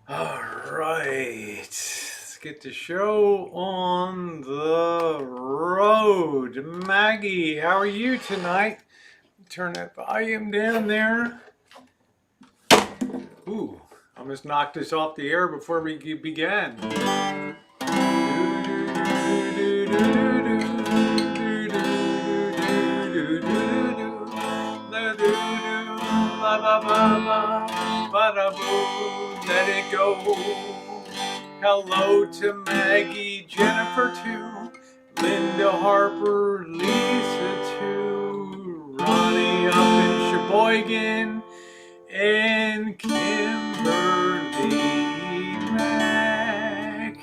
All right, let's get the show on the road. Maggie, how are you tonight? Turn that volume down there. Ooh, I almost knocked us off the air before we began. Let it go. Hello to Maggie, Jennifer too, Linda Harper, Lisa too, Ronnie up in Sheboygan, and Kimberly Mack.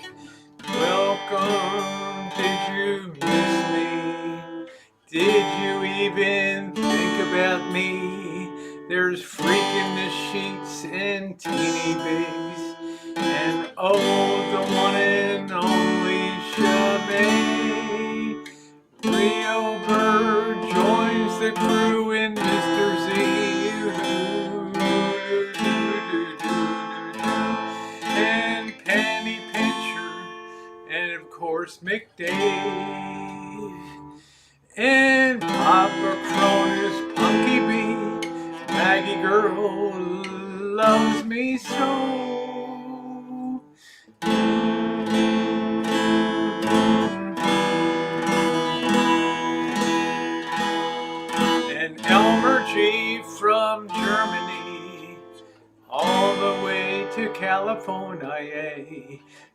Welcome. Did you miss me? Did you even think about me? There's freaking the sheets and teeny bigs, and oh, the one and only Shabay. Rio Bird joins the crew in Mr. Z. And Penny Pincher, and of course McDave, and Papa Cronus, Punky B, Maggie Girl loves me so. And Elmer G from Germany, all the way to California.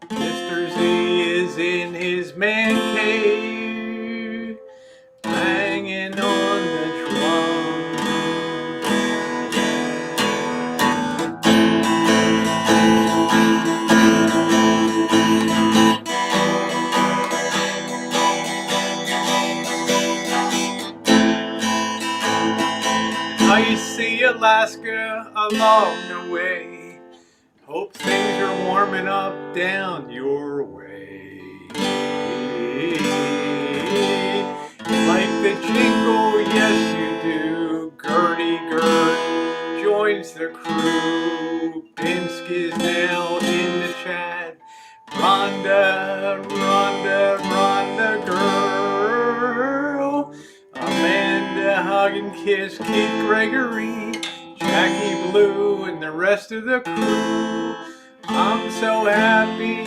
Mr. Z is in his man cave, banging on the drum. I see Alaska along the way. Hope things are warming up down your way. Like the jingle, yes you do. Gertie Gert joins the crew. Pinsky's now in the chat. Rhonda girl. Amanda hug and kiss Keith Gregory, Jackie Blue, and the rest of the crew. I'm so happy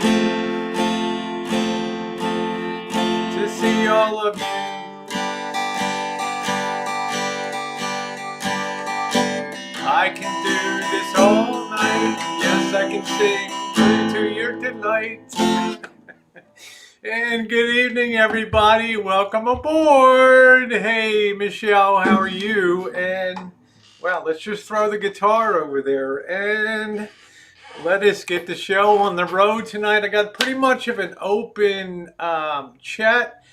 to see all of you. I can do this all night. Yes, I can sing to your delight. And good evening, everybody. Welcome aboard. Hey, Michelle, how are you? And, well, let's just throw the guitar over there and let us get the show on the road tonight. I got pretty much of an open chat.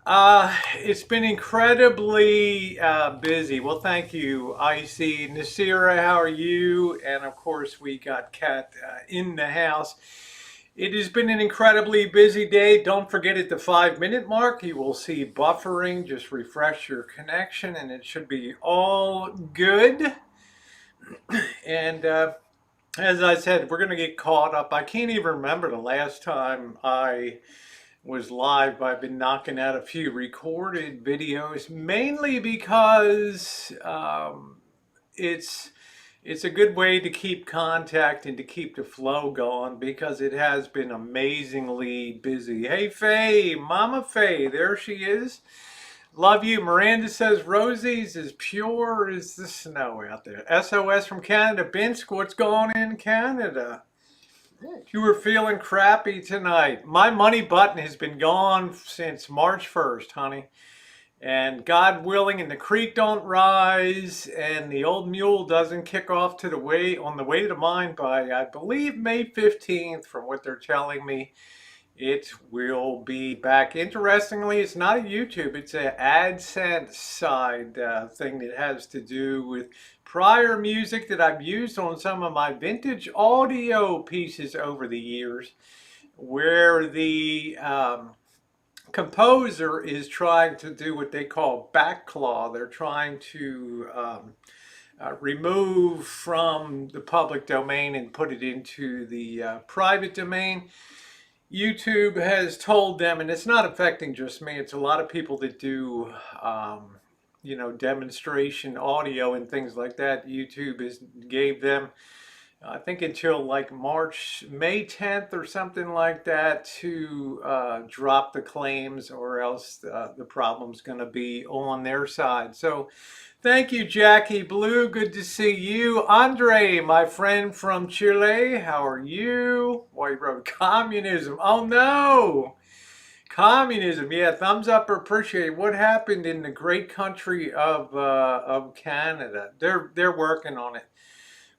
It's been incredibly busy. Well, thank you, Icy. Nasira, how are you? And, of course, we got Kat in the house. It has been an incredibly busy day. Don't forget at the 5-minute mark, you will see buffering. Just refresh your connection and it should be all good. And as I said, we're going to get caught up. I can't even remember the last time I was live. I've been knocking out a few recorded videos, mainly because it's a good way to keep contact and to keep the flow going because it has been amazingly busy. Hey, Faye, Mama Faye, there she is. Love you. Miranda says Rosie's as pure as the snow out there. SOS from Canada. Binsk, what's going on in Canada? You were feeling crappy tonight. My money button has been gone since March 1st, honey. And God willing, and the creek don't rise, and the old mule doesn't kick off to the way on the way to the mine by, I believe, May 15th, from what they're telling me. It will be back. Interestingly, it's not a YouTube, it's an AdSense side thing that has to do with prior music that I've used on some of my vintage audio pieces over the years, where the composer is trying to do what they call backclaw. They're trying to remove from the public domain and put it into the private domain. YouTube has told them, and it's not affecting just me, it's a lot of people that do, demonstration audio and things like that. YouTube gave them, I think, until like May 10th or something like that to drop the claims, or else the problem's going to be on their side. So thank you, Jackie Blue. Good to see you. Andre, my friend from Chile, how are you? Well, you wrote communism. Oh no! Communism. Yeah, thumbs up or appreciate. What happened in the great country of Canada? They're working on it.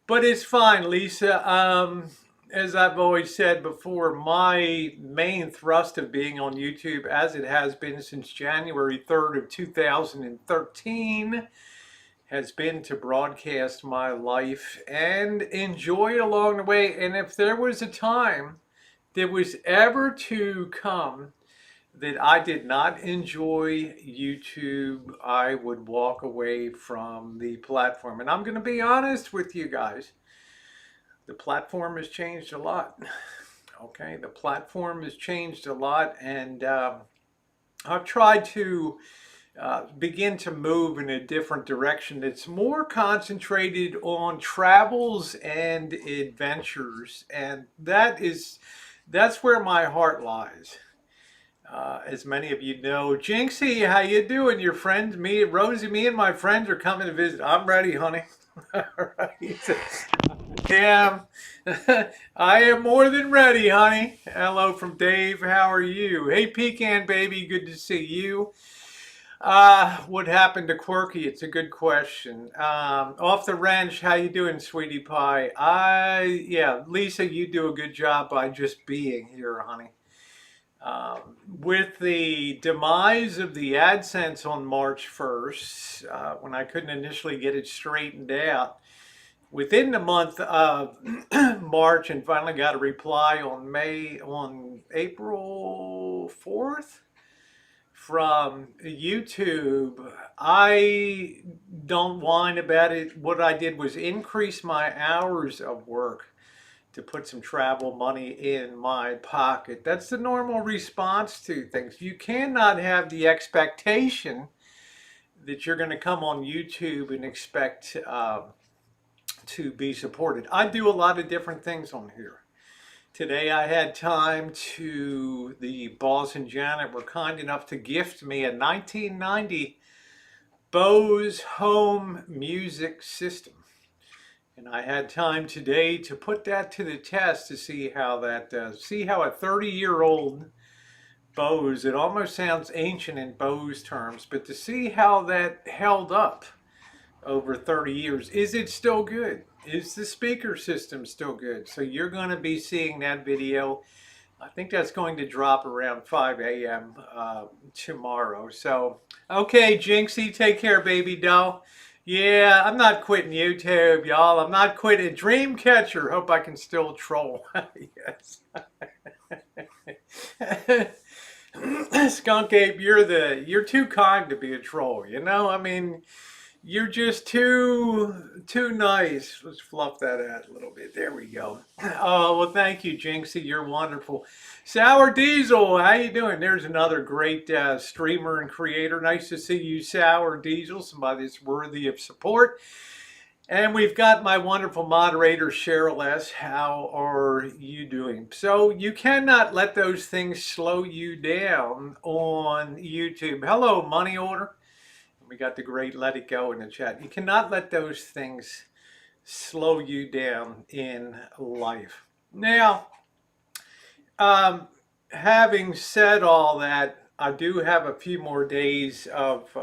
But it's fine, Lisa. As I've always said before, my main thrust of being on YouTube, as it has been since January 3rd of 2013, has been to broadcast my life and enjoy it along the way. And if there was a time that was ever to come that I did not enjoy YouTube, I would walk away from the platform. And I'm going to be honest with you guys. The platform has changed a lot. Okay, the platform has changed a lot, and I've tried to begin to move in a different direction that's more concentrated on travels and adventures, and that's where my heart lies. As many of you know, Jinxie, how you doing? Your friends, me, Rosie, me, and my friends are coming to visit. I'm ready, honey. All right. Yeah, I am more than ready, honey. Hello from Dave. How are you? Hey, Pecan baby, good to see you. What happened to Quirky? It's a good question. Off the wrench, how you doing, sweetie pie? Yeah, Lisa, you do a good job by just being here, honey. With the demise of the AdSense on March 1st, when I couldn't initially get it straightened out, within the month of March, and finally got a reply on April 4th from YouTube. I don't whine about it. What I did was increase my hours of work to put some travel money in my pocket. That's the normal response to things. You cannot have the expectation that you're going to come on YouTube and expect to be supported. I do a lot of different things on here. Today I had time to, the boss and Janet were kind enough to gift me a 1990 Bose home music system. And I had time today to put that to the test to see how that does. See how a 30-year-old Bose, it almost sounds ancient in Bose terms, but to see how that held up over 30 years. Is it still good? Is the speaker system still good? So you're going to be seeing that video. I think that's going to drop around 5 a.m. Tomorrow. So, okay, Jinxie, take care, baby doll. Yeah, I'm not quitting YouTube, y'all. I'm not quitting. Dreamcatcher. Hope I can still troll. Yes. Skunk Ape, you're too kind to be a troll. You know, I mean, you're just too nice. Let's fluff that out a little bit. There we go. Oh, well, thank you, Jinxie. You're wonderful. Sour Diesel, how you doing? There's another great streamer and creator. Nice to see you, Sour Diesel, somebody that's worthy of support. And we've got my wonderful moderator, Cheryl S. How are you doing? So you cannot let those things slow you down on YouTube. Hello, Money Order. We got the great Let It Go in the chat. You cannot let those things slow you down in life. Now, having said all that, I do have a few more days of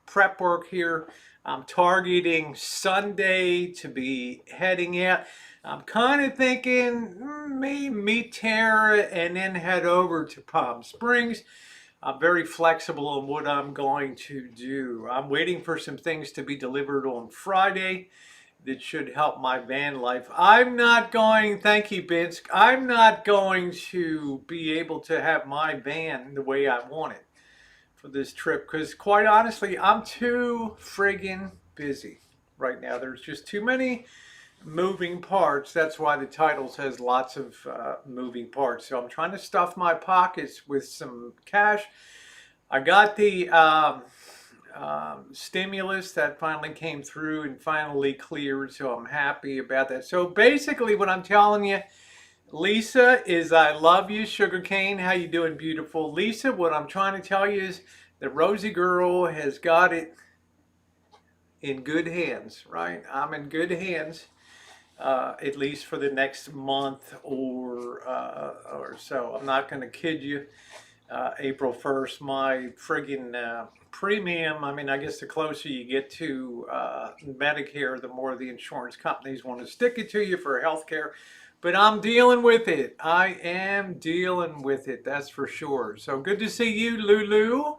prep work here. I'm targeting Sunday to be heading out. I'm kind of thinking maybe meet Tara and then head over to Palm Springs. I'm very flexible on what I'm going to do. I'm waiting for some things to be delivered on Friday that should help my van life. I'm not going, thank you, Binsk, I'm not going to be able to have my van the way I want it for this trip because quite honestly, I'm too friggin' busy. right now. There's just too many moving parts. That's why the title says lots of moving parts. So I'm trying to stuff my pockets with some cash. I got the stimulus that finally came through and finally cleared, so I'm happy about that. So basically what I'm telling you, Lisa, is I love you, Sugarcane. How you doing, beautiful? Lisa, what I'm trying to tell you is that Rosie Girl has got it in good hands, right? I'm in good hands, at least for the next month or so. I'm not going to kid you. April 1st, my friggin' premium. I mean, I guess the closer you get to Medicare, the more the insurance companies want to stick it to you for healthcare. But I'm dealing with it. I am dealing with it, that's for sure. So good to see you, Lulu.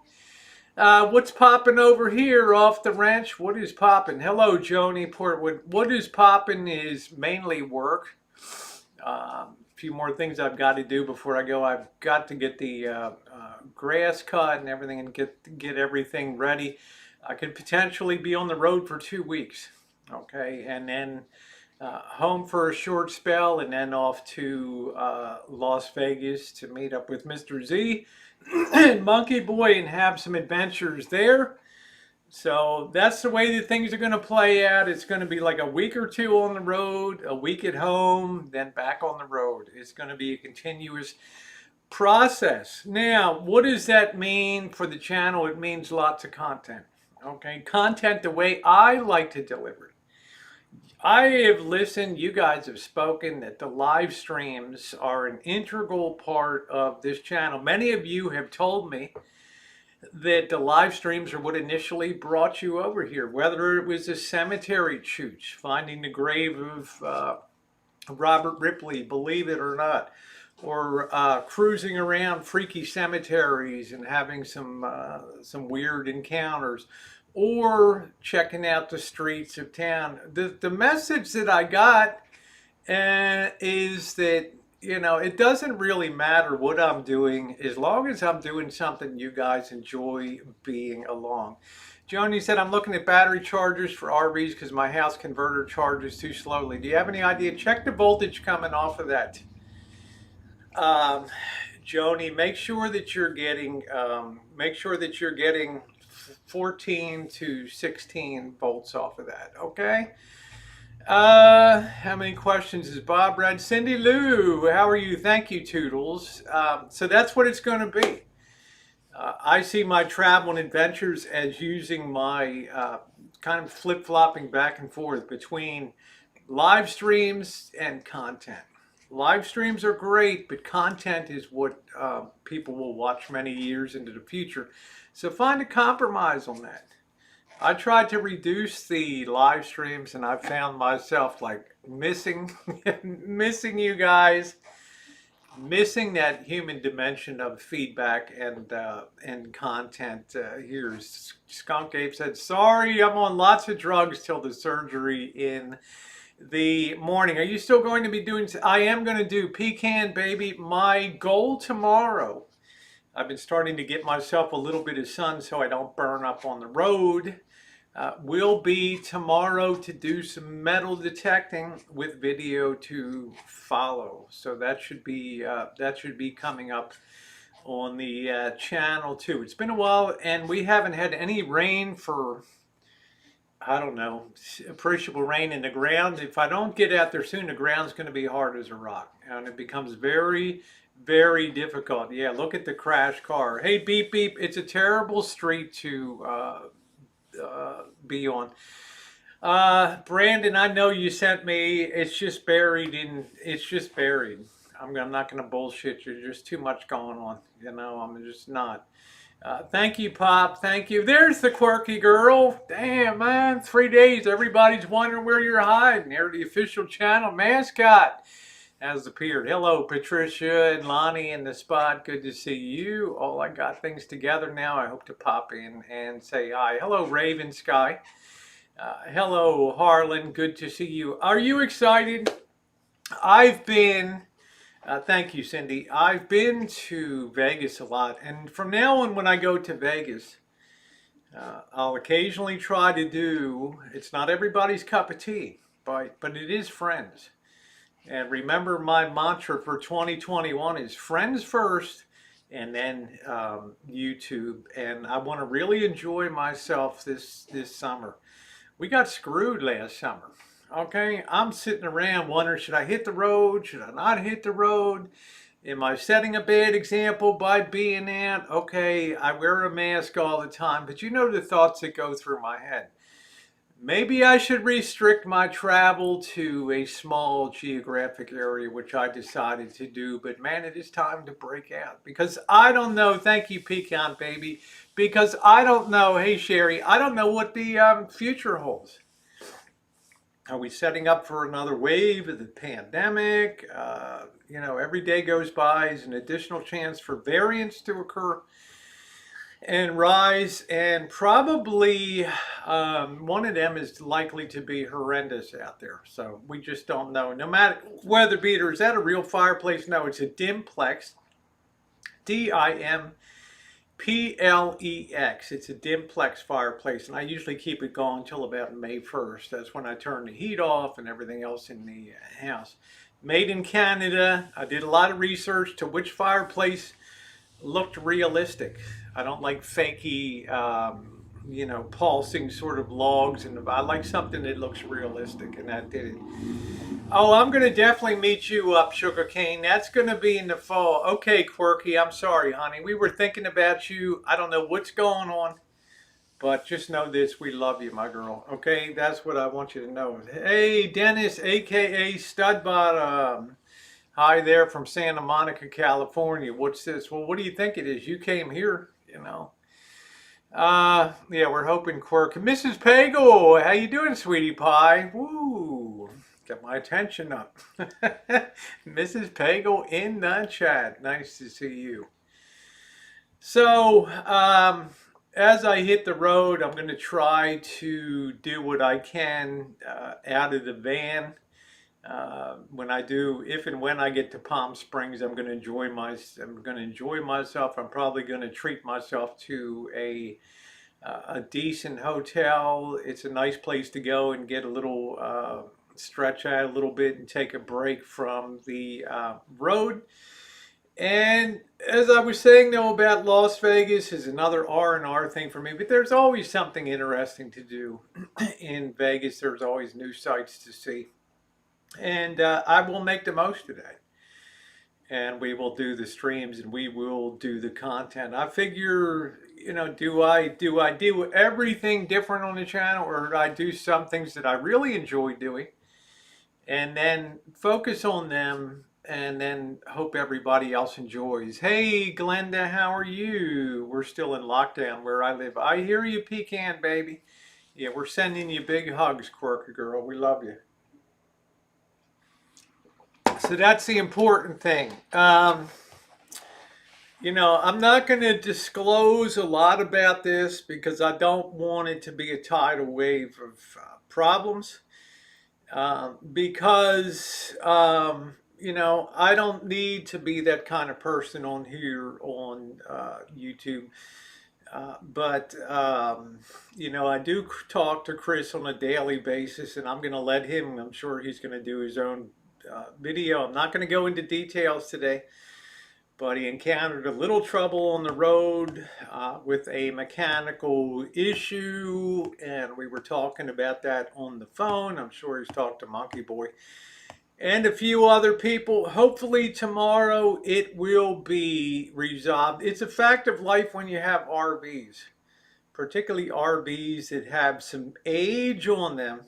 What's popping over here off the ranch? What is popping? Hello, Joni Portwood. What is popping is mainly work. A few more things I've got to do before I go. I've got to get the grass cut and everything and get everything ready. I could potentially be on the road for 2 weeks, okay, and then home for a short spell, and then off to Las Vegas to meet up with Mr. Z and Monkey Boy and have some adventures there. So that's the way that things are going to play out. It's going to be like a week or two on the road, a week at home, then back on the road. It's going to be a continuous process. Now, what does that mean for the channel? It means lots of content. Okay, content the way I like to deliver it. I have listened, you guys have spoken that the live streams are an integral part of this channel. Many of you have told me that the live streams are what initially brought you over here, whether it was a cemetery chooch, finding the grave of Robert Ripley, believe it or not, or cruising around freaky cemeteries and having some weird encounters, or checking out the streets of town. The message that I got is that, you know, it doesn't really matter what I'm doing as long as I'm doing something you guys enjoy being along. Joni said, I'm looking at battery chargers for RVs because my house converter charges too slowly. Do you have any idea? Check the voltage coming off of that. Joni, make sure that you're getting 14 to 16 volts off of that, okay? How many questions is Bob read? Cindy Lou, how are you? Thank you, Toodles. So that's what it's going to be. I see my travel and adventures as using my kind of flip-flopping back and forth between live streams and content. Live streams are great, but content is what people will watch many years into the future. So find a compromise on that. I tried to reduce the live streams and I found myself like missing you guys, missing that human dimension of feedback and content. Here's Skunk Ape said, sorry, I'm on lots of drugs till the surgery in the morning. Are you still going to be doing? I am going to do Pecan Baby. My goal tomorrow, I've been starting to get myself a little bit of sun so I don't burn up on the road. Will be tomorrow to do some metal detecting with video to follow. So that should be coming up on the channel too. It's been a while and we haven't had any rain for, I don't know, appreciable rain in the ground. If I don't get out there soon, the ground's going to be hard as a rock and it becomes very, very difficult. Yeah, look at the crash car. Hey, beep, beep. It's a terrible street to be on. Brandon, I know you sent me. It's just buried. I'm not going to bullshit you. There's too much going on. You know, I'm just not. Thank you, Pop. Thank you. There's the quirky girl. Damn, man. 3 days. Everybody's wondering where you're hiding. There, the official channel mascot has appeared. Hello, Patricia and Lonnie in the spot. Good to see you. Oh, I got things together now. I hope to pop in and say hi. Hello, Raven Sky. Hello, Harlan. Good to see you. Are you excited? I've been, thank you, Cindy. I've been to Vegas a lot. And from now on, when I go to Vegas, I'll occasionally try to do, it's not everybody's cup of tea, but it is friends. And remember, my mantra for 2021 is friends first and then YouTube. And I want to really enjoy myself this summer. We got screwed last summer. Okay, I'm sitting around wondering, should I hit the road? Should I not hit the road? Am I setting a bad example by being out? Okay, I wear a mask all the time, but you know the thoughts that go through my head. Maybe I should restrict my travel to a small geographic area, which I decided to do. But man, it is time to break out because I don't know. Thank you, Pecan Baby. Because I don't know. Hey, Sherry, I don't know what the future holds. Are we setting up for another wave of the pandemic? Every day goes by is an additional chance for variants to occur and rise, and probably one of them is likely to be horrendous out there. So we just don't know. No matter weather beater, is that a real fireplace? No, it's a Dimplex, Dimplex. It's a Dimplex fireplace, and I usually keep it going until about May 1st. That's when I turn the heat off and everything else in the house. Made in Canada. I did a lot of research to which fireplace looked realistic. I don't like fakey, pulsing sort of logs, and I like something that looks realistic, and that did it. Oh, I'm going to definitely meet you up, Sugarcane. That's going to be in the fall. Okay, Quirky, I'm sorry, honey. We were thinking about you. I don't know what's going on, but just know this. We love you, my girl. Okay, that's what I want you to know. Hey, Dennis, a.k.a. Studbottom. Hi there from Santa Monica, California. What's this? Well, what do you think it is? You came here, you know. Yeah, we're hoping Quirk. Mrs. Pagel, how you doing, sweetie pie? Woo, got my attention up. Mrs. Pagel in the chat. Nice to see you. So, as I hit the road, I'm going to try to do what I can out of the van. When I do, if and when I get to Palm Springs, I'm going to enjoy myself. I'm probably going to treat myself to a decent hotel. It's a nice place to go and get a little stretch out a little bit and take a break from the road. And as I was saying though about Las Vegas is another R&R thing for me, but there's always something interesting to do in Vegas. There's always new sights to see. And I will make the most of that. And we will do the streams and we will do the content. I figure, do I do everything different on the channel, or do I do some things that I really enjoy doing and then focus on them and then hope everybody else enjoys? Hey, Glenda, how are you? We're still in lockdown where I live. I hear you, Pecan Baby. Yeah, we're sending you big hugs, Quirky Girl. We love you. So that's the important thing. I'm not going to disclose a lot about this because I don't want it to be a tidal wave of problems. Because, I don't need to be that kind of person on here on YouTube. But I do talk to Chris on a daily basis, and I'm going to let him, I'm sure he's going to do his own video. I'm not going to go into details today, but he encountered a little trouble on the road with a mechanical issue, and we were talking about that on the phone. I'm sure he's talked to Monkey Boy and a few other people. Hopefully tomorrow it will be resolved. It's a fact of life when you have RVs, particularly RVs that have some age on them.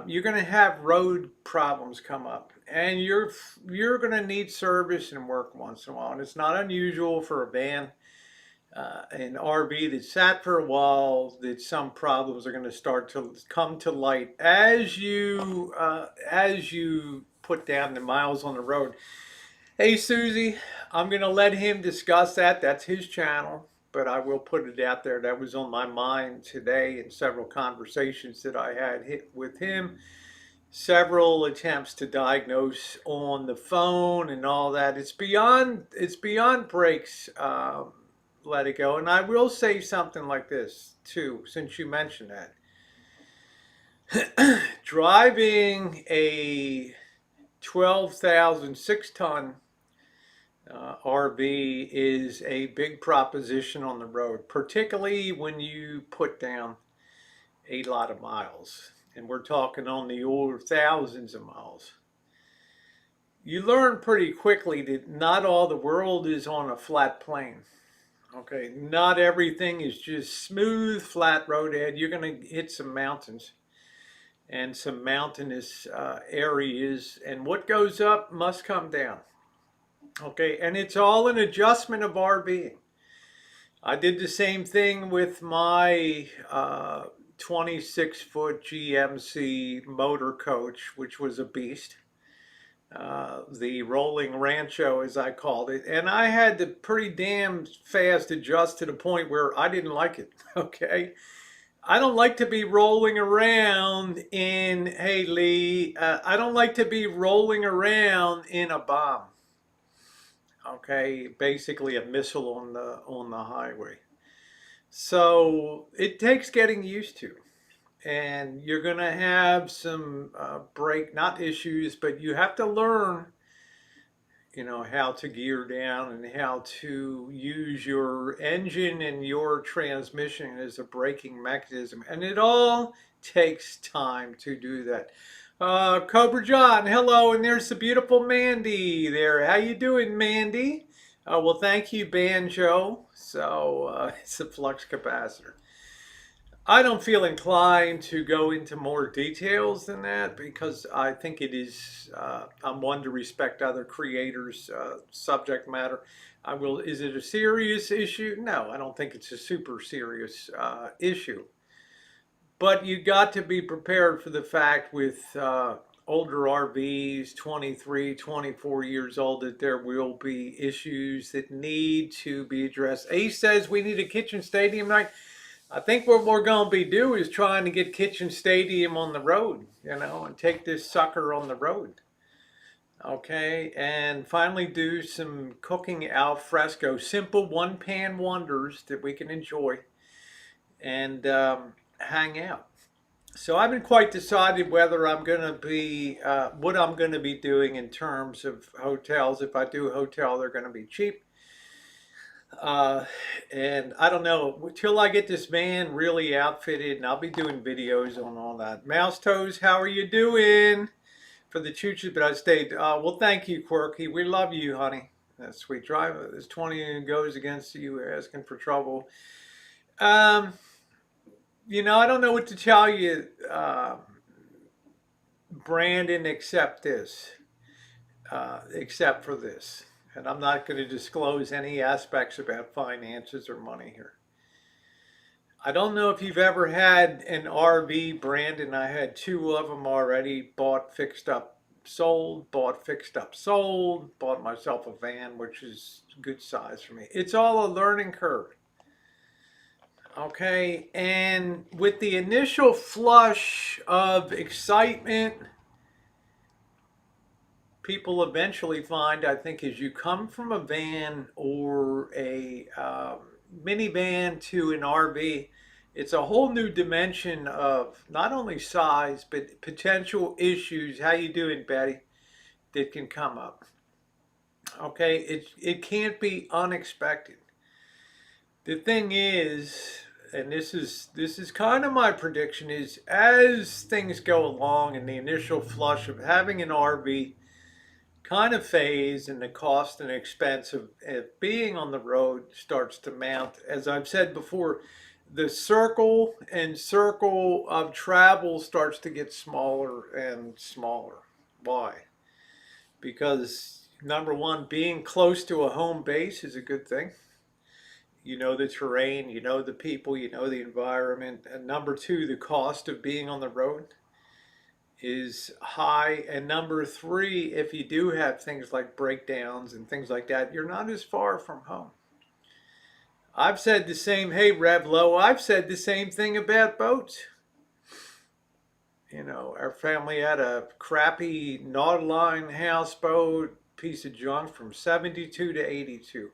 You're going to have road problems come up, and you're going to need service and work once in a while. And it's not unusual for a van, an RV that sat for a while, that some problems are going to start to come to light as you put down the miles on the road. Hey, Susie, I'm going to let him discuss that. That's his channel. But I will put it out there. That was on my mind today in several conversations that I had with him. Several attempts to diagnose on the phone and all that. It's beyond breaks. let it go. And I will say something like this too, since you mentioned that. Driving a 12,000 6-ton RV is a big proposition on the road, particularly when you put down a lot of miles. And we're talking on the order of thousands of miles. You learn pretty quickly that not all the world is on a flat plane. Okay, not everything is just smooth, flat road ahead. You're going to hit some mountains and some mountainous areas, and what goes up must come down. Okay, and it's all an adjustment of our being. I did the same thing with my 26-foot GMC motor coach, which was a beast. The rolling rancho, as I called it, and I had to pretty damn fast adjust to the point where I didn't like it. Okay, I don't like to be rolling around in, hey Lee, I don't like to be rolling around in a bomb. Okay, basically a missile on the highway. So it takes getting used to, and you're gonna have some brake, not issues, but you have to learn, how to gear down and how to use your engine and your transmission as a braking mechanism. And it all takes time to do that. Cobra John, hello, and there's the beautiful Mandy there. How you doing, Mandy? Well, thank you, Banjo. So it's a flux capacitor. I don't feel inclined to go into more details than that because I think it is, I'm one to respect other creators' subject matter. I will, is it a serious issue? No, I don't think it's a super serious issue. But you got to be prepared for the fact with older RVs, 23, 24 years old, that there will be issues that need to be addressed. Ace says we need a kitchen stadium night. I think what we're going to be doing is trying to get Kitchen Stadium on the road, and take this sucker on the road. Okay, and finally do some cooking al fresco, simple one-pan wonders that we can enjoy and hang out. So I haven't quite decided whether I'm going to be, what I'm going to be doing in terms of hotels. If I do a hotel, they're going to be cheap. And I don't know until I get this van really outfitted, and I'll be doing videos on all that. Mouse Toes, how are you doing? For the chooches, but I stayed. Well, thank you, Quirky. We love you, honey. That sweet driver. This 20 goes against you, asking for trouble. I don't know what to tell you, Brandon, except this, except for this. And I'm not going to disclose any aspects about finances or money here. I don't know if you've ever had an RV, Brandon. I had 2 of them already. Bought, fixed up, sold. Bought, fixed up, sold. Bought myself a van, which is good size for me. It's all a learning curve. Okay, and with the initial flush of excitement, people eventually find, I think, as you come from a van or a minivan to an RV, it's a whole new dimension of not only size, but potential issues. How you doing, Betty? That can come up. Okay, it can't be unexpected. The thing is, and this is kind of my prediction, is as things go along and the initial flush of having an RV kind of phase and the cost and expense of being on the road starts to mount. As I've said before, the circle of travel starts to get smaller and smaller. Why? Because number one, being close to a home base is a good thing. You know the terrain, you know the people, you know the environment. And number two, the cost of being on the road is high. And number three, if you do have things like breakdowns and things like that, you're not as far from home. I've said the same, hey Revlo, I've said the same thing about boats. Our family had a crappy Nautilus houseboat, piece of junk from 72 to 82.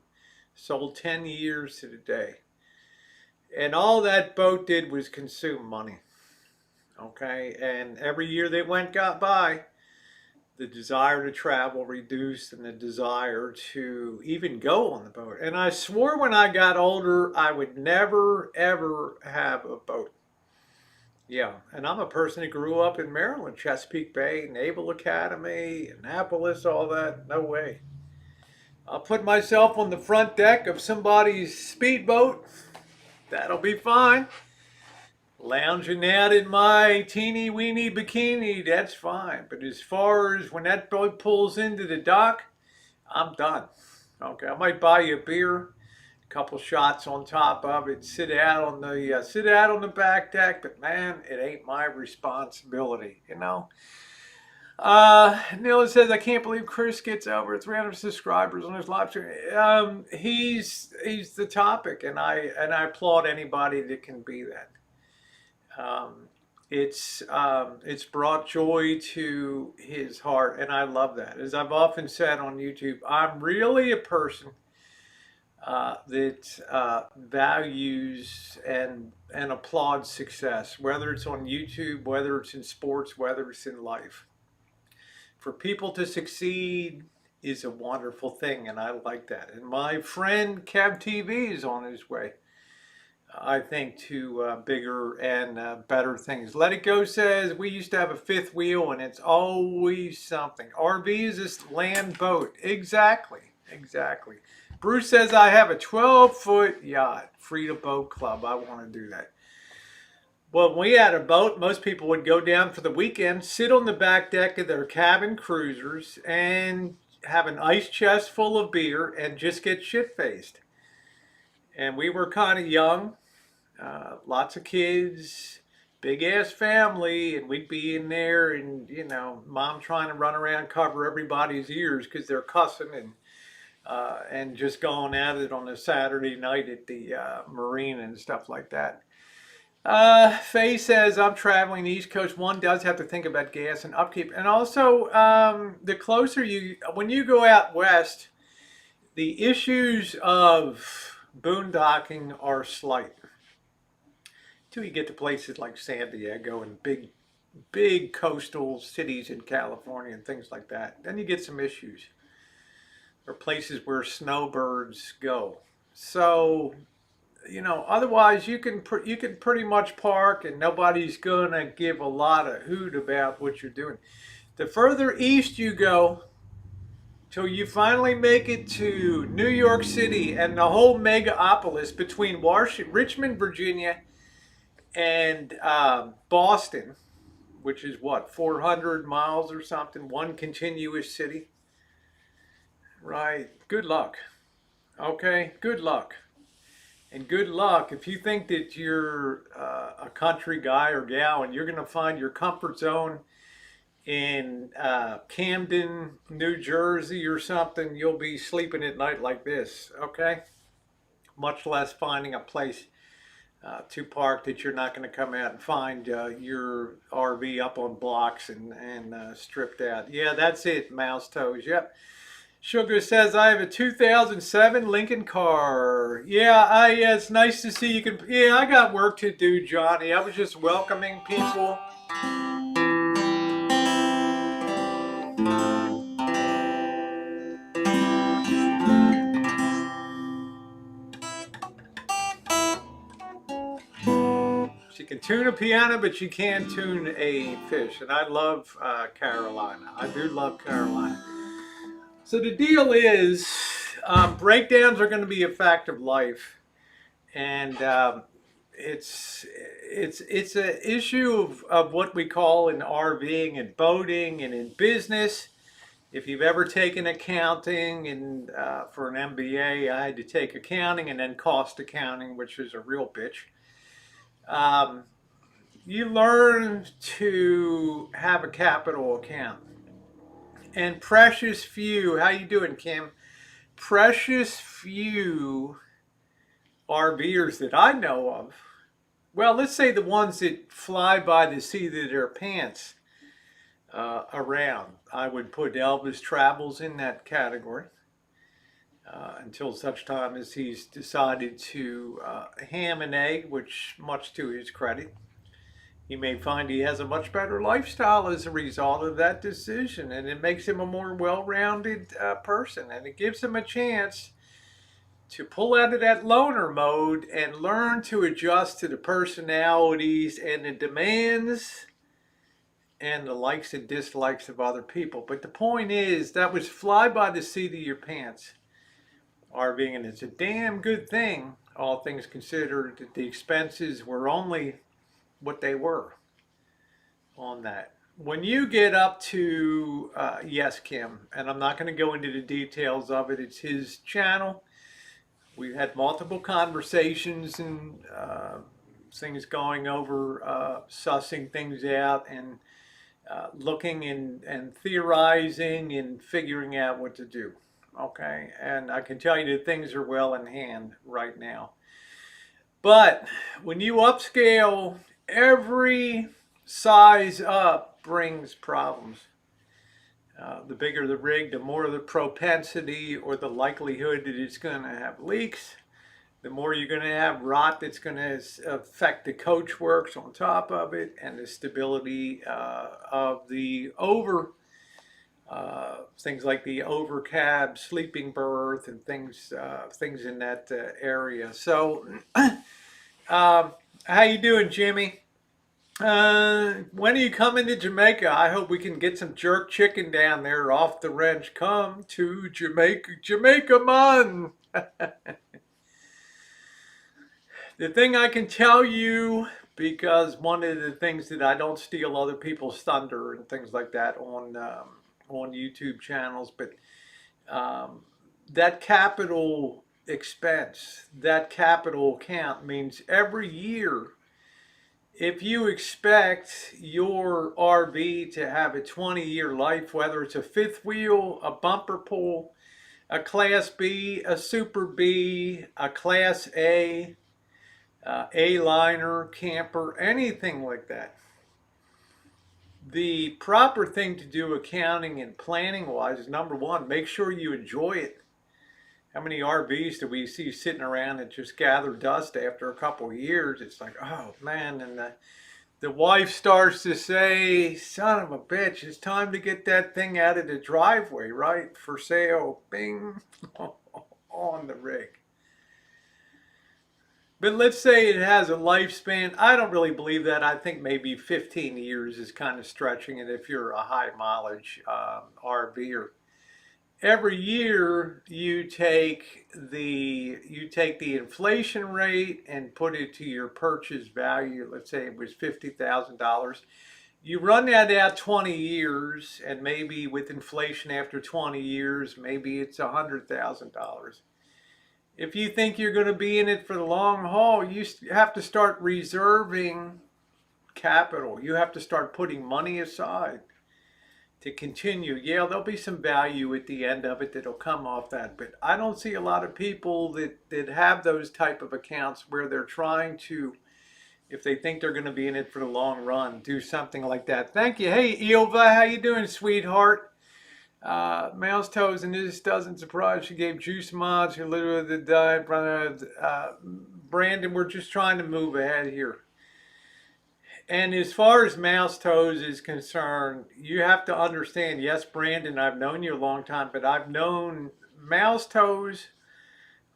Sold 10 years to the day. And all that boat did was consume money. Okay. And every year that got by, the desire to travel reduced and the desire to even go on the boat. And I swore when I got older, I would never, ever have a boat. Yeah, and I'm a person who grew up in Maryland, Chesapeake Bay, Naval Academy, Annapolis, all that. No way. I'll put myself on the front deck of somebody's speedboat. That'll be fine. Lounging out in my teeny weeny bikini, that's fine. But as far as when that boat pulls into the dock, I'm done. Okay, I might buy you a beer, a couple shots on top of it, sit out on the back deck. But man, it ain't my responsibility, you know. Neil says, I can't believe Chris gets over 300 subscribers on his live stream. He's the topic, and I applaud anybody that can be that. It's brought joy to his heart, and I love that. As I've often said on YouTube, I'm really a person that values and applauds success, whether it's on YouTube, whether it's in sports, whether it's in life. For people to succeed is a wonderful thing, and I like that. And my friend Kev TV is on his way, I think, to bigger and better things. Let It Go says, we used to have a fifth wheel, and it's always something. RV is this land boat. Exactly. Bruce says, I have a 12-foot yacht. Frida Boat Club. I want to do that. Well, when we had a boat, most people would go down for the weekend, sit on the back deck of their cabin cruisers, and have an ice chest full of beer and just get shit-faced. And we were kind of young, lots of kids, big-ass family, and we'd be in there and, you know, mom trying to run around, cover everybody's ears because they're cussing and just going at it on a Saturday night at the marina and stuff like that. Faye says, I'm traveling the East Coast. One does have to think about gas and upkeep. And also, the closer when you go out west, the issues of boondocking are slight. Till you get to places like San Diego and big coastal cities in California and things like that. Then you get some issues. Or places where snowbirds go. So, you know, otherwise you can pretty much park and nobody's gonna give a lot of hoot about what you're doing. The further east you go, till you finally make it to New York City and the whole megapolis between Richmond, Virginia, and Boston, which is what, 400 miles or something, one continuous city. Right. Good luck. Okay. Good luck. And good luck if you think that you're a country guy or gal and you're going to find your comfort zone in Camden, New Jersey or something. You'll be sleeping at night like this. Okay. Much less finding a place to park that you're not going to come out and find your RV up on blocks and stripped out. Yeah, that's it. Mouse toes. Yep. Sugar says, I have a 2007 Lincoln car. Yeah, it's nice to see you. Yeah, I got work to do, Johnny. I was just welcoming people. She can tune a piano, but she can't tune a fish. And I love Carolina. I do love Carolina. So the deal is, breakdowns are going to be a fact of life, and it's an issue of what we call in RVing and boating and in business. If you've ever taken accounting and for an MBA, I had to take accounting and then cost accounting, which is a real bitch. You learn to have a capital account. And precious few, how you doing, Kim? Precious few RVers that I know of, well, let's say the ones that fly by the seat of their pants around. I would put Elvis Travels in that category. until such time as he's decided to ham and egg, which, much to his credit, he may find he has a much better lifestyle as a result of that decision, and it makes him a more well-rounded person, and it gives him a chance to pull out of that loner mode and learn to adjust to the personalities and the demands and the likes and dislikes of other people. But the point is, that was fly by the seat of your pants, RVing, and it's a damn good thing, all things considered, that the expenses were only what they were on that. When you get up to, yes, Kim, and I'm not going to go into the details of it, it's his channel. We've had multiple conversations and things going over, sussing things out and looking and theorizing and figuring out what to do. Okay, and I can tell you that things are well in hand right now. But when you upscale, every size up brings problems. The bigger the rig, the more the propensity or the likelihood that it's going to have leaks. The more you're going to have rot that's going to affect the coach works on top of it, and the stability of the things like the over cab, sleeping berth, and things in that area. So, how you doing, Jimmy? When are you coming to Jamaica? I hope we can get some jerk chicken down there off the wrench. Come to Jamaica, Jamaica, man. The thing I can tell you, because one of the things that I don't steal other people's thunder and things like that on YouTube channels, but that capital expense, that capital account means every year, if you expect your RV to have a 20-year life, whether it's a fifth wheel, a bumper pull, a Class B, a Super B, a Class A, A-liner, camper, anything like that, the proper thing to do accounting and planning wise is, number one, make sure you enjoy it. How many RVs do we see sitting around that just gather dust after a couple of years? It's like, oh man, and the wife starts to say, son of a bitch, it's time to get that thing out of the driveway, right? For sale, bing, on the rig. But let's say it has a lifespan. I don't really believe that. I think maybe 15 years is kind of stretching it if you're a high mileage RVer. Every year you take the inflation rate and put it to your purchase value. Let's say it was $50,000. You run that out 20 years, and maybe with inflation after 20 years, maybe it's $100,000. If you think you're going to be in it for the long haul, you have to start reserving capital. You have to start putting money aside to continue. Yeah, there'll be some value at the end of it that'll come off that, but I don't see a lot of people that have those type of accounts where they're trying to, if they think they're going to be in it for the long run, do something like that. Thank you. Hey, Ilva, how you doing, sweetheart? Mouse toes, and this doesn't surprise. She gave juice mods. She literally the diet. Brandon, we're just trying to move ahead here. And as far as mouse toes is concerned, you have to understand, yes, Brandon, I've known you a long time, but I've known mouse toes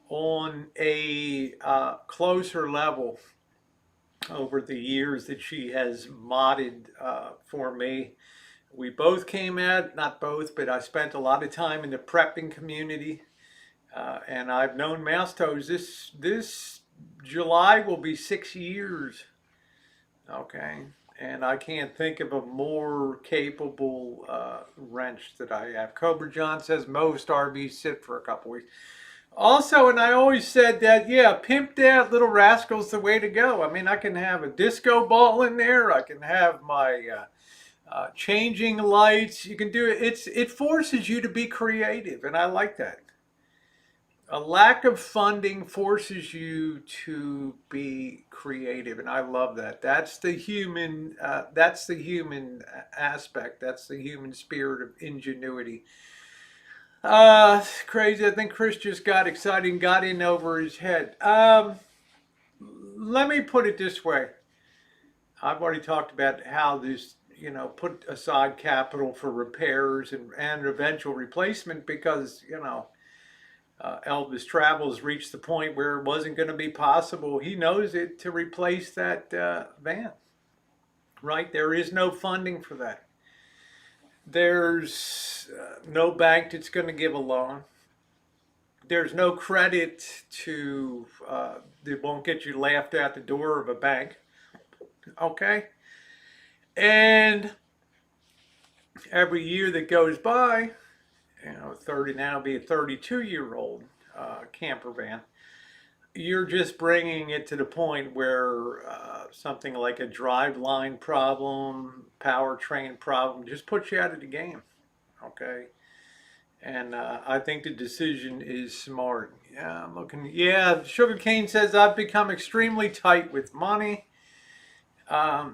on a closer level over the years that she has modded for me. We both came at, not both, but I spent a lot of time in the prepping community, and I've known mouse toes. This July will be 6 years. Okay, and I can't think of a more capable wrench that I have. Cobra John says most RVs sit for a couple weeks. Also, and I always said that, yeah, pimped out little rascal's the way to go. I mean, I can have a disco ball in there. I can have my changing lights. You can do it. It forces you to be creative, and I like that. A lack of funding forces you to be creative, and I love that. That's the human aspect. That's the human spirit of ingenuity. Crazy. I think Chris just got excited and got in over his head. Let me put it this way. I've already talked about how this, put aside capital for repairs and eventual replacement because, Elvis Travels reached the point where it wasn't going to be possible. He knows it to replace that van, right? There is no funding for that. There's no bank that's going to give a loan. There's no credit to, that won't get you laughed out the door of a bank. Okay? And every year that goes by, 30 now be a 32-year-old camper van, you're just bringing it to the point where something like a driveline problem, powertrain problem, just puts you out of the game. Okay? And I think the decision is smart. Yeah, I'm looking. Yeah, Sugarcane says I've become extremely tight with money.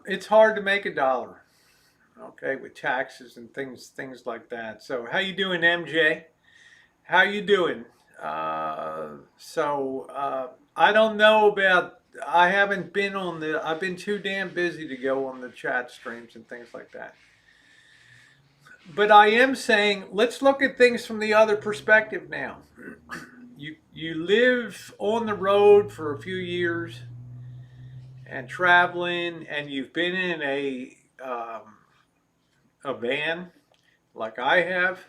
It's hard to make a dollar, okay, with taxes and things like that. So how you doing, MJ? How you doing? I don't know about. I haven't been on the. I've been too damn busy to go on the chat streams and things like that. But I am saying, let's look at things from the other perspective now. You live on the road for a few years and traveling, and you've been in a van like I have,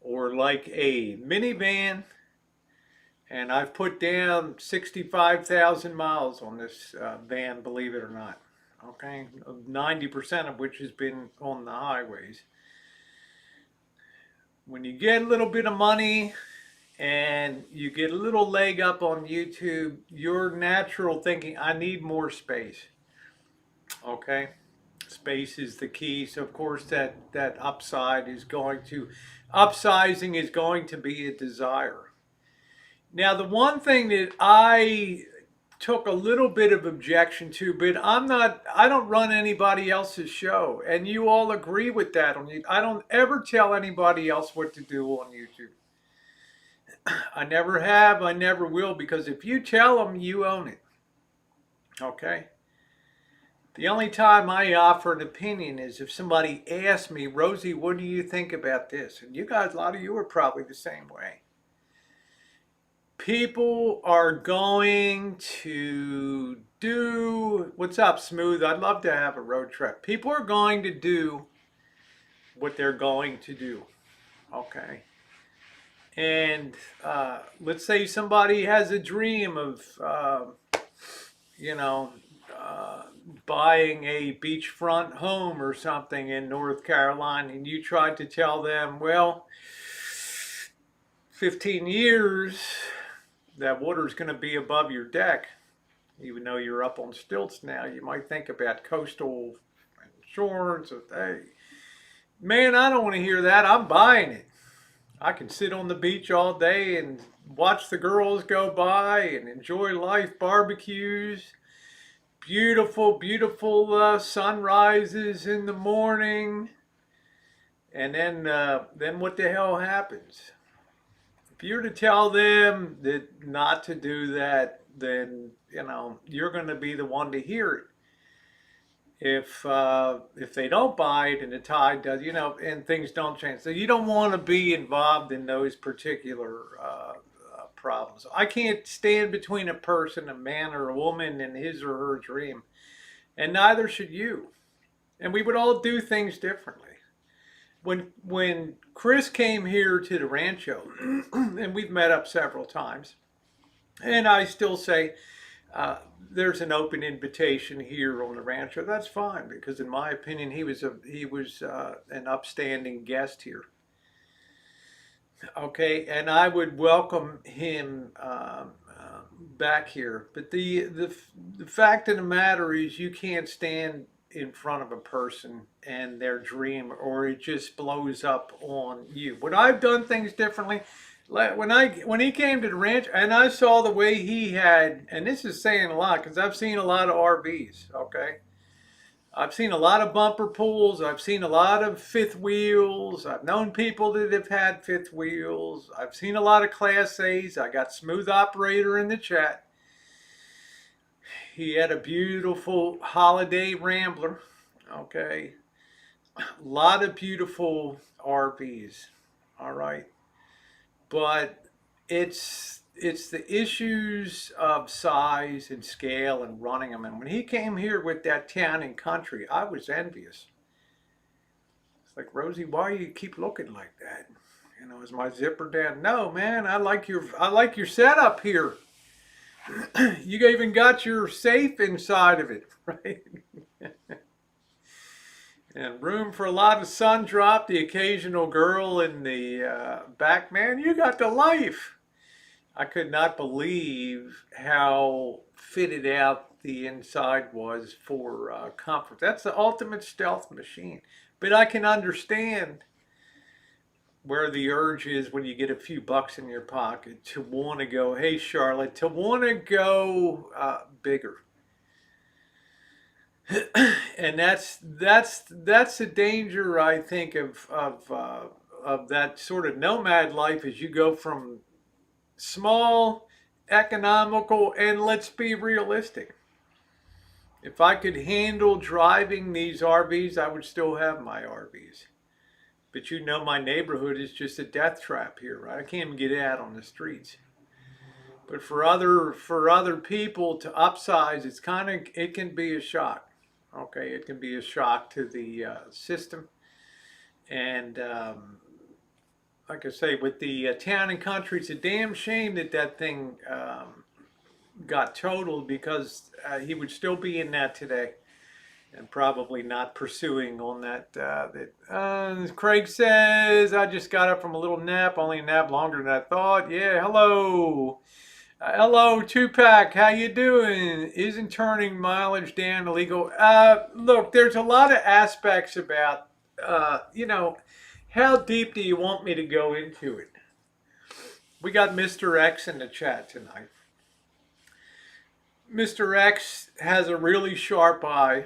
or like a minivan, and I've put down 65,000 miles on this van, believe it or not. Okay, 90% of which has been on the highways. When you get a little bit of money and you get a little leg up on YouTube, your natural thinking, I need more space. Okay, space is the key. So of course that upsizing is going to be a desire. Now the one thing that I took a little bit of objection to, but I don't run anybody else's show, and you all agree with that. I don't ever tell anybody else what to do on YouTube. I never have, I never will, because if you tell them, you own it. Okay? The only time I offer an opinion is if somebody asks me, Rosie, what do you think about this? And you guys, a lot of you are probably the same way. People are going to do, what's up, Smooth? I'd love to have a road trip. People are going to do what they're going to do, okay? And let's say somebody has a dream of, buying a beachfront home or something in North Carolina, and you tried to tell them, well, 15 years, that water's going to be above your deck, even though you're up on stilts now. You might think about coastal insurance. Hey, man, I don't want to hear that. I'm buying it. I can sit on the beach all day and watch the girls go by and enjoy life, barbecues, beautiful, beautiful sunrises in the morning. And then what the hell happens? If you're to tell them that not to do that, then you're going to be the one to hear it. If they don't buy it and the tide does, and things don't change, so you don't want to be involved in those particular problems. I can't stand between a person, a man or a woman, and his or her dream, and neither should you. And we would all do things differently. When Chris came here to the Rancho, and we've met up several times, and I still say there's an open invitation here on the Rancho. That's fine, because in my opinion, he was an upstanding guest here. Okay, and I would welcome him back here. But the fact of the matter is, you can't stand in front of a person and their dream, or it just blows up on you. When I've done things differently, when he came to the ranch and I saw the way he had, and this is saying a lot because I've seen a lot of RVs, okay, I've seen a lot of bumper pulls. I've seen a lot of fifth wheels. I've known people that have had fifth wheels. I've seen a lot of Class A's. I got Smooth Operator in the chat. He had a beautiful Holiday Rambler. Okay. A lot of beautiful RVs. All right. But it's the issues of size and scale and running them. And when he came here with that Town and Country, I was envious. It's like, Rosie, why do you keep looking like that? You know, is my zipper down? No, man, I like your setup here. You even got your safe inside of it, right? And room for a lot of sun drop, the occasional girl in the back. Man, you got the life. I could not believe how fitted out the inside was for comfort. That's the ultimate stealth machine. But I can understand where the urge is when you get a few bucks in your pocket to want to go, hey, Charlotte, to want to go bigger. And that's the danger, I think, of that sort of nomad life as you go from small, economical, and let's be realistic. If I could handle driving these RVs, I would still have my RVs. But you know my neighborhood is just a death trap here, right? I can't even get out on the streets. But for other people to upsize, it can be a shock. Okay, it can be a shock to the system. And like I say, with the Town and Country, it's a damn shame that that thing got totaled because he would still be in that today and probably not pursuing on that. Craig says, I just got up from a little nap, only a nap longer than I thought. Yeah, hello. Hello, Tupac. How you doing? Isn't turning mileage down illegal? Look, there's a lot of aspects about, how deep do you want me to go into it? We got Mr. X in the chat tonight. Mr. X has a really sharp eye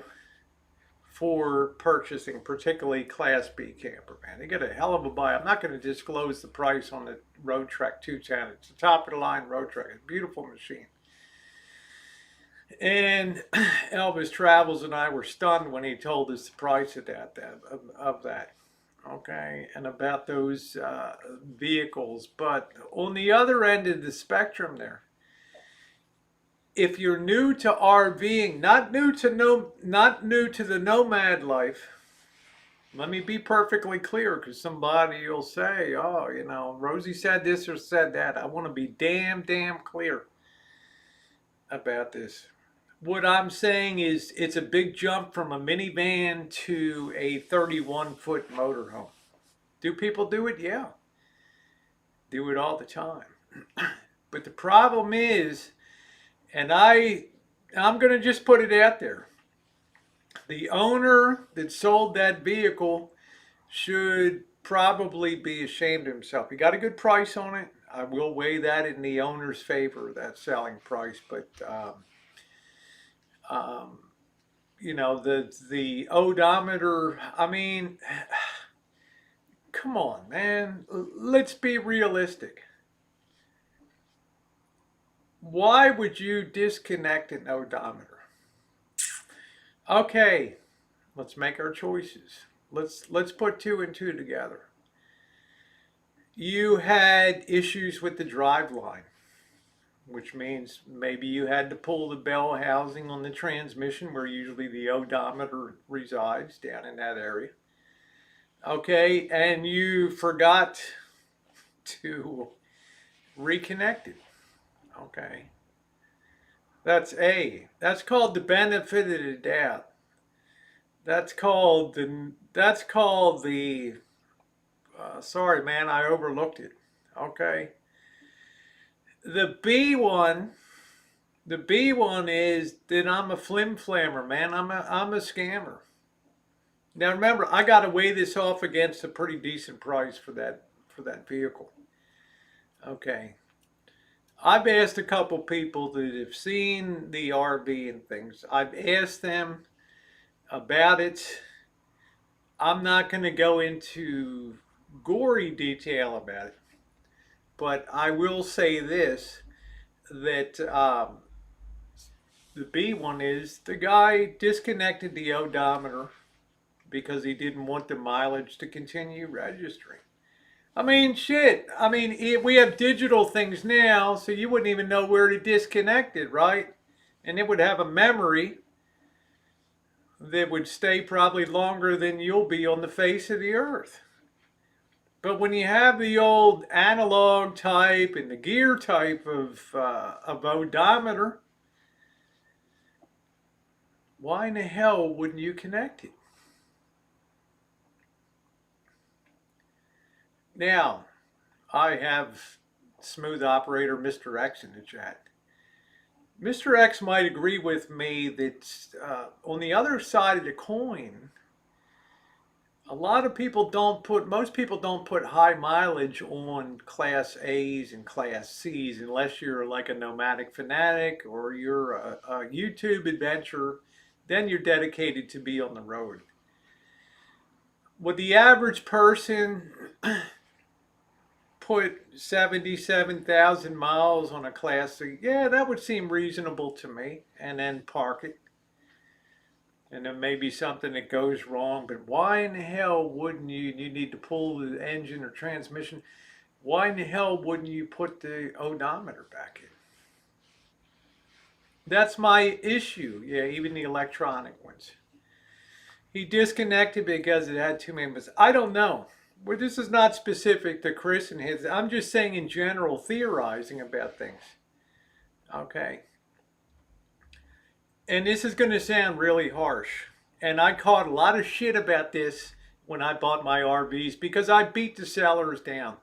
for purchasing, particularly Class B camper, man. They get a hell of a buy. I'm not going to disclose the price on the Road Trek 210. It's a top of the line Road Trek. It's a beautiful machine. And Elvis Travels and I were stunned when he told us the price of that. Okay, and about those vehicles. But on the other end of the spectrum there, if you're new to RVing, not new to the nomad life, let me be perfectly clear, because somebody will say, oh, Rosie said this or said that. I want to be damn clear about this. What I'm saying is it's a big jump from a minivan to a 31-foot motorhome. Do people do it? Yeah. Do it all the time. But the problem is, and I'm going to just put it out there, the owner that sold that vehicle should probably be ashamed of himself. He got a good price on it. I will weigh that in the owner's favor, that selling price. But, the odometer, I mean, come on, man. Let's be realistic. Why would you disconnect an odometer? Okay, let's make our choices. Let's put two and two together. You had issues with the drive line, which means maybe you had to pull the bell housing on the transmission where usually the odometer resides, down in that area. Okay, and you forgot to reconnect it. Okay. That's A. That's called the benefit of the doubt. That's called the sorry man, I overlooked it. Okay. The B one is that I'm a flim-flammer, man. I'm a scammer. Now remember, I got to weigh this off against a pretty decent price for that vehicle. Okay. I've asked a couple people that have seen the RV and things. I've asked them about it. I'm not going to go into gory detail about it, but I will say this, that the B one is the guy disconnected the odometer because he didn't want the mileage to continue registering. I mean, shit. I mean, we have digital things now, so you wouldn't even know where to disconnect it, right? And it would have a memory that would stay probably longer than you'll be on the face of the earth. But when you have the old analog type and the gear type of odometer, why in the hell wouldn't you connect it? Now, I have smooth operator Mr. X in the chat. Mr. X might agree with me that on the other side of the coin, a lot of people don't put, most people don't put high mileage on Class A's and Class C's unless you're like a nomadic fanatic or you're a YouTube adventurer, then you're dedicated to be on the road. Would the average person put 77,000 miles on a Class C? Yeah, that would seem reasonable to me, and then park it. And then maybe something that goes wrong, but why in the hell wouldn't you need to pull the engine or transmission, why in the hell wouldn't you put the odometer back in? That's my issue. Yeah, even the electronic ones. He disconnected because it had too many mistakes. I don't know. Well, this is not specific to Chris and his. I'm just saying in general, theorizing about things. Okay. And this is going to sound really harsh. And I caught a lot of shit about this when I bought my RVs because I beat the sellers down.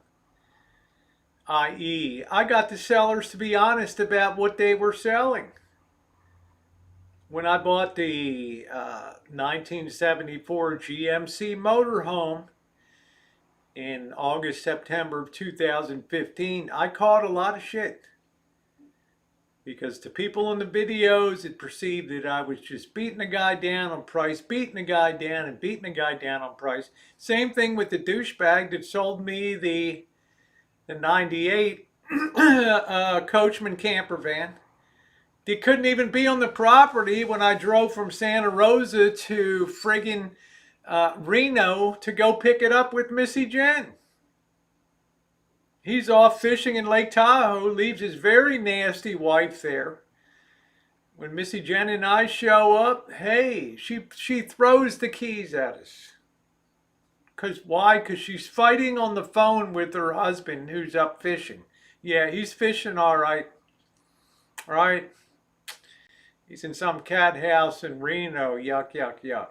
I.e., I got the sellers to be honest about what they were selling. When I bought the 1974 GMC motorhome in August, September of 2015, I caught a lot of shit. Because to people in the videos, it perceived that I was just beating a guy down on price, beating a guy down and beating a guy down on price. Same thing with the douchebag that sold me the 98 Coachman camper van. They couldn't even be on the property when I drove from Santa Rosa to friggin' Reno to go pick it up with Missy Jen. He's off fishing in Lake Tahoe, leaves his very nasty wife there. When Missy Jen and I show up, hey, she throws the keys at us. Why? Because she's fighting on the phone with her husband who's up fishing. Yeah, he's fishing all right. Right? He's in some cat house in Reno. Yuck, yuck, yuck.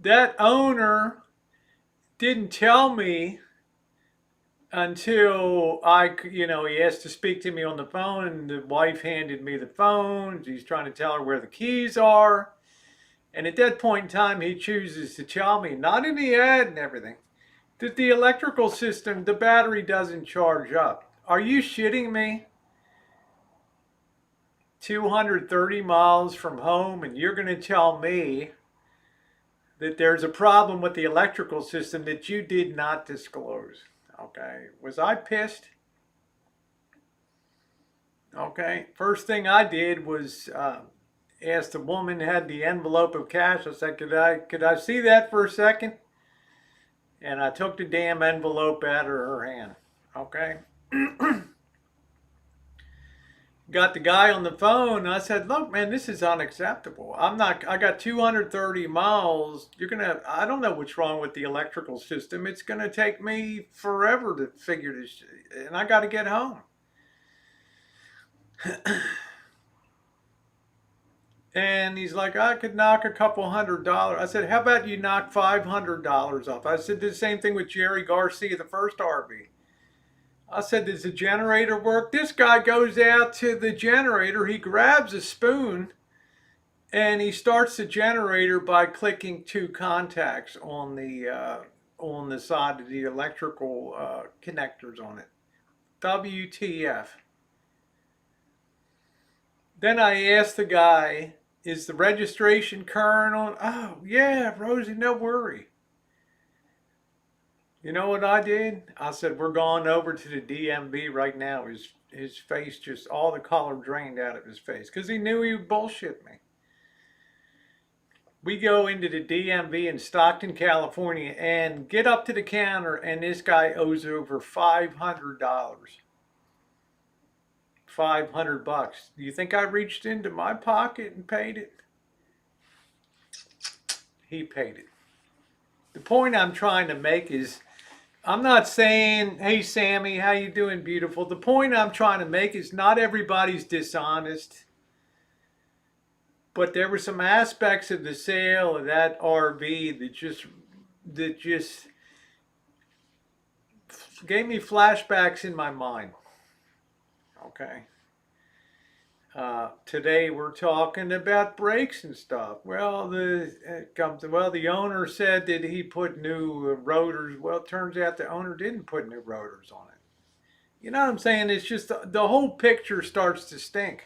That owner didn't tell me until he asked to speak to me on the phone, and the wife handed me the phone. He's trying to tell her where the keys are. And at that point in time, he chooses to tell me, not in the ad and everything, that the electrical system, the battery doesn't charge up. Are you shitting me? 230 miles from home, and you're going to tell me that there's a problem with the electrical system that you did not disclose. Okay, was I pissed? Okay, first thing I did was ask the woman who had the envelope of cash. I said, could I see that for a second? And I took the damn envelope out of her hand. Okay. Got the guy on the phone. I said, look, man, this is unacceptable. I got 230 miles. I don't know what's wrong with the electrical system. It's going to take me forever to figure this, and I got to get home. And he's like, I could knock a couple $100. I said, how about you knock $500 off? I said, did the same thing with Jerry Garcia, the first RV. I said, does the generator work? This guy goes out to the generator. He grabs a spoon and he starts the generator by clicking two contacts on the side of the electrical connectors on it. WTF. Then I asked the guy Is the registration current on? Oh, yeah, Rosie, no worry. You know what I did? I said, we're going over to the DMV right now. His face just, all the color drained out of his face because he knew he would bullshit me. We go into the DMV in Stockton, California, and get up to the counter, and this guy owes over $500. 500 bucks. Do you think I reached into my pocket and paid it? He paid it. The point I'm trying to make is I'm not saying, hey Sammy, how you doing, beautiful? The point I'm trying to make is not everybody's dishonest, but there were some aspects of the sale of that RV that just gave me flashbacks in my mind. Okay. Today we're talking about brakes and stuff. Well, the owner said that he put new rotors. Well, it turns out the owner didn't put new rotors on it. You know what I'm saying? It's just the whole picture starts to stink.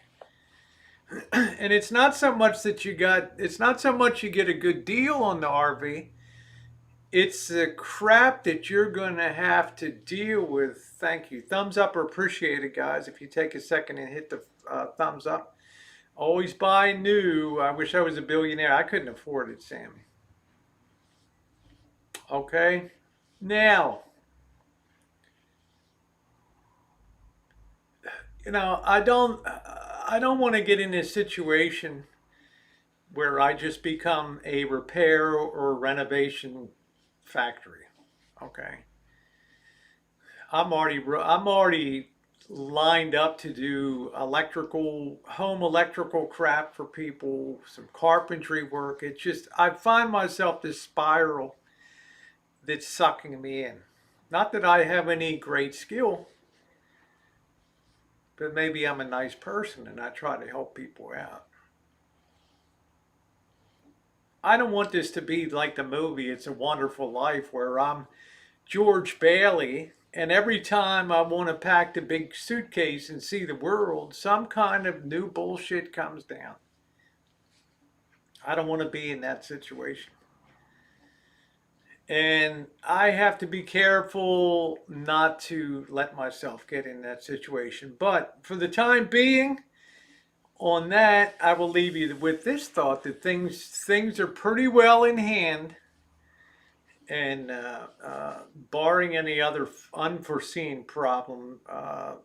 And it's not so much that it's not so much you get a good deal on the RV. It's the crap that you're going to have to deal with. Thank you. Thumbs up are appreciated, guys. If you take a second and hit the thumbs up. Always buy new. I wish I was a billionaire. I couldn't afford it, Sammy. Okay. Now, I don't want to get in a situation where I just become a repair or renovation factory. Okay. I'm already lined up to do home electrical crap for people, some carpentry work. It's just, I find myself this spiral that's sucking me in. Not that I have any great skill, but maybe I'm a nice person and I try to help people out. I don't want this to be like the movie It's a Wonderful Life, where I'm George Bailey and every time I want to pack the big suitcase and see the world, some kind of new bullshit comes down. I don't want to be in that situation. And I have to be careful not to let myself get in that situation. But for the time being, on that, I will leave you with this thought that things are pretty well in hand. And barring any other unforeseen problem, but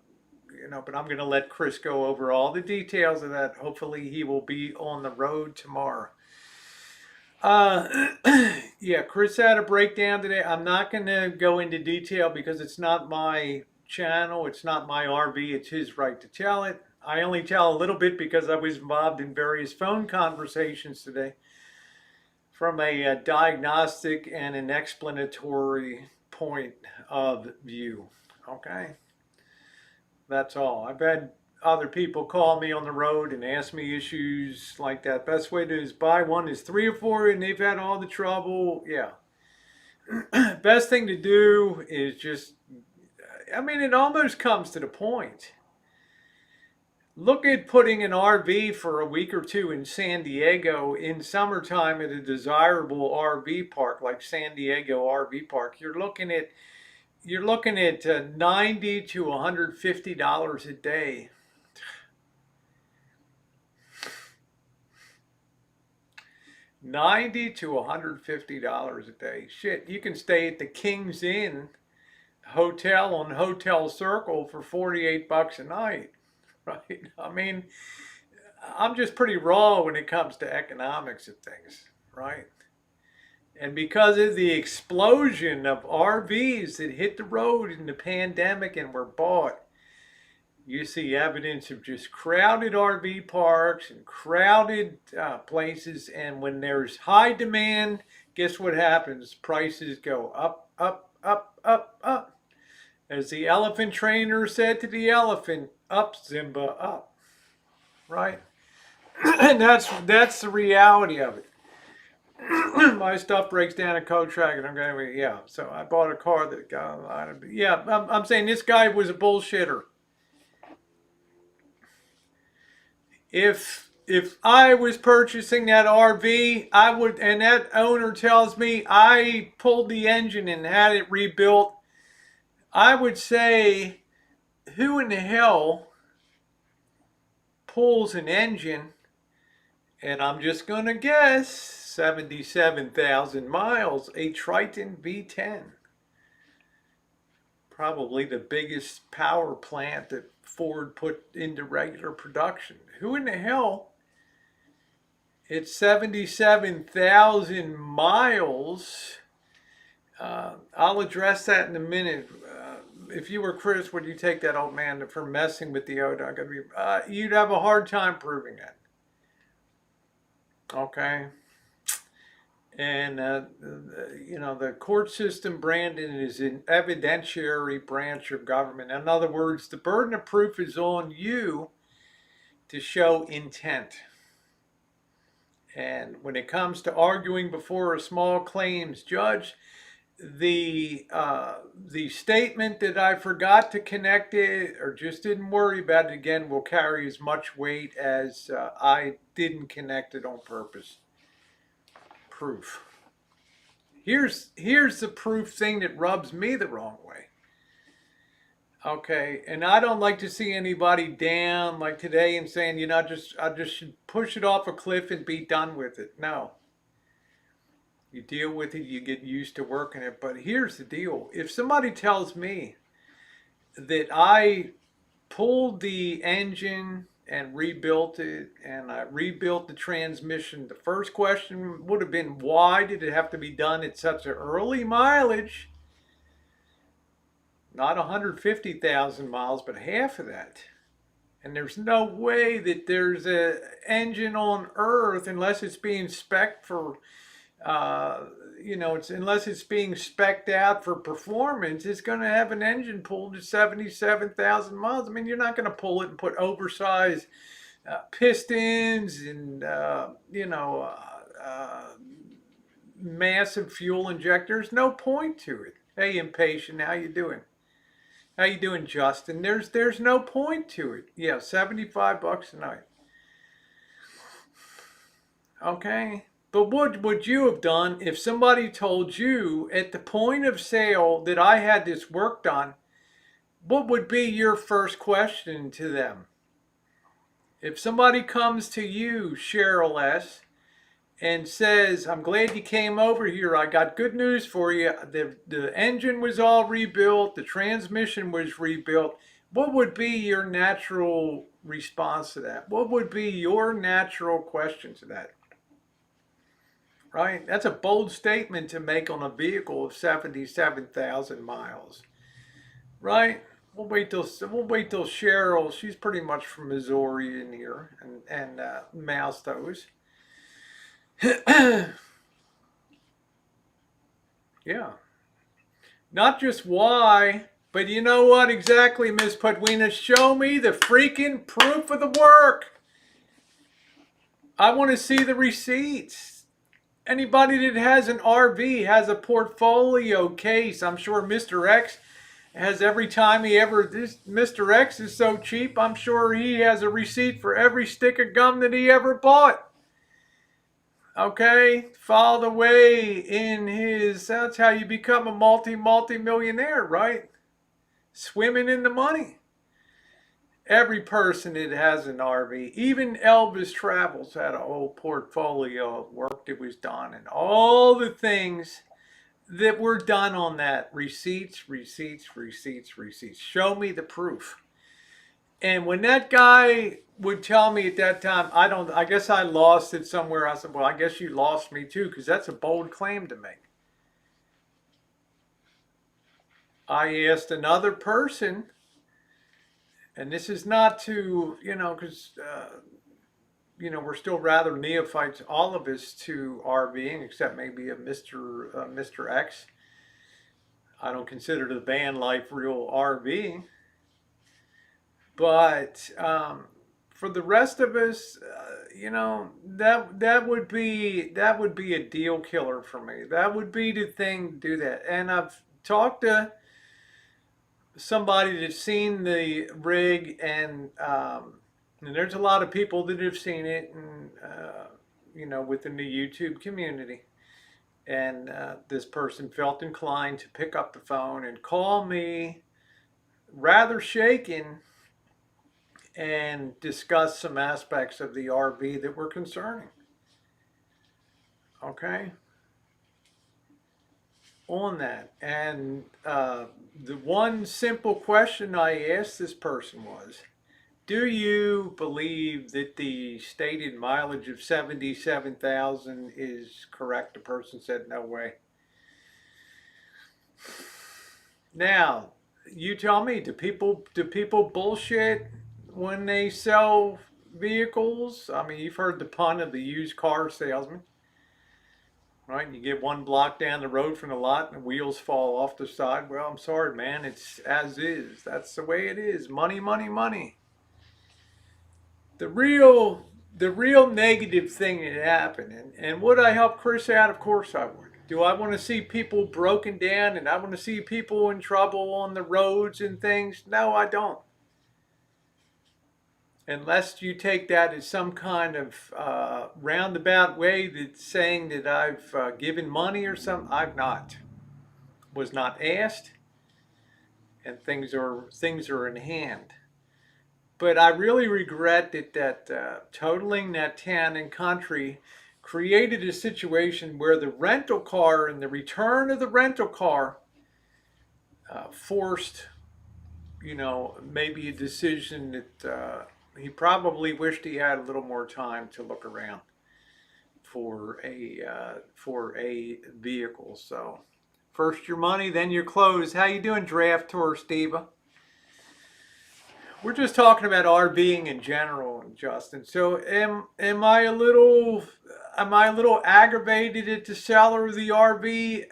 I'm going to let Chris go over all the details of that. Hopefully he will be on the road tomorrow. Yeah, Chris had a breakdown today. I'm not going to go into detail because it's not my channel. It's not my RV. It's his right to tell it. I only tell a little bit because I was involved in various phone conversations today from a diagnostic and an explanatory point of view. Okay? That's all. I've had other people call me on the road and ask me issues like that. Best way to do is buy one is 3 or 4 and they've had all the trouble. Yeah. Best thing to do is just, it almost comes to the point. Look at putting an RV for a week or two in San Diego in summertime at a desirable RV park like San Diego RV Park. You're looking at $90 to $150 a day. $90 to $150 a day. Shit, you can stay at the King's Inn hotel on Hotel Circle for 48 bucks a night. Right? I'm just pretty raw when it comes to economics of things, right? And because of the explosion of RVs that hit the road in the pandemic and were bought, you see evidence of just crowded RV parks and crowded places. And when there's high demand, guess what happens? Prices go up, up, up, up, up. As the elephant trainer said to the elephant, up, Simba, up. Right? And that's the reality of it. My stuff breaks down in code track and I'm going, yeah. So I bought a car that got a lot of, yeah, I'm saying this guy was a bullshitter. If if I was purchasing that RV, I would, and that owner tells me I pulled the engine and had it rebuilt, I would say, who in the hell pulls an engine, and I'm just going to guess, 77,000 miles, a Triton V10? Probably the biggest power plant that Ford put into regular production. Who in the hell? It's 77,000 miles. I'll address that in a minute. If you were Chris, would you take that old man for messing with the ODOT? You'd have a hard time proving that. Okay. And, the court system, Brandon, is an evidentiary branch of government. In other words, the burden of proof is on you to show intent. And when it comes to arguing before a small claims judge, the statement that I forgot to connect it or just didn't worry about it again will carry as much weight as I didn't connect it on purpose. Proof. Here's the proof thing that rubs me the wrong way. Okay, and I don't like to see anybody down like today and saying, I just should push it off a cliff and be done with it. No. You deal with it, you get used to working it. But here's the deal. If somebody tells me that I pulled the engine and rebuilt it, and I rebuilt the transmission, the first question would have been, why did it have to be done at such an early mileage? Not 150,000 miles, but half of that. And there's no way that there's an engine on Earth, unless it's being spec'd for, unless it's being spec'd out for performance, it's going to have an engine pulled to 77,000 miles. I mean, you're not going to pull it and put oversized pistons and, massive fuel injectors. No point to it. Hey, Impatient, how you doing? How you doing, Justin? There's no point to it. Yeah, $75 a night. Okay. But what would you have done if somebody told you at the point of sale that I had this work done? What would be your first question to them? If somebody comes to you, Cheryl S., and says, I'm glad you came over here. I got good news for you. The engine was all rebuilt. The transmission was rebuilt. What would be your natural response to that? What would be your natural question to that? Right? That's a bold statement to make on a vehicle of 77,000 miles. Right? We'll wait till Cheryl, she's pretty much from Missouri in here, and mouse those. Yeah. Not just why, but you know what exactly, Miss Padwina? Show me the freaking proof of the work. I want to see the receipts. Anybody that has an RV has a portfolio case. I'm sure Mr. X has every time Mr. X is so cheap, I'm sure he has a receipt for every stick of gum that he ever bought. Okay, filed away in his, that's how you become a multi-millionaire, right? Swimming in the money. Every person that has an RV, even Elvis Travels had a whole portfolio of work that was done and all the things that were done on that. Receipts. Show me the proof. And when that guy would tell me at that time, I guess I lost it somewhere. I said, well, I guess you lost me too, because that's a bold claim to make. I asked another person, and this is not to, because, we're still rather neophytes, all of us, to RVing, except maybe a Mr. X. I don't consider the van life real RVing. But for the rest of us, that would be a deal killer for me. That would be the thing to do that. And I've talked to somebody that's seen the rig, and And there's a lot of people that have seen it, and within the YouTube community. And this person felt inclined to pick up the phone and call me, rather shaken, and discuss some aspects of the RV that were concerning. Okay, on that. And the one simple question I asked this person was, do you believe that the stated mileage of 77,000 is correct? The person said, no way. Now, you tell me, do people bullshit when they sell vehicles? I mean, you've heard the pun of the used car salesman, right? And you get one block down the road from the lot and the wheels fall off the side. Well, I'm sorry, man. It's as is. That's the way it is. Money, money, money. The real negative thing that happened, and would I help Chris out? Of course I would. Do I want to see people broken down and I want to see people in trouble on the roads and things? No, I don't. Unless you take that as some kind of roundabout way that's saying that I've given money or something. I've not. Was not asked, and things are in hand. But I really regret that totaling that town and country created a situation where the rental car and the return of the rental car forced, maybe a decision that he probably wished he had a little more time to look around for a vehicle. So first your money, then your clothes. How you doing, Draft Tour Steve? We're just talking about RVing in general, Justin. So am I a little aggravated at the seller of the RV?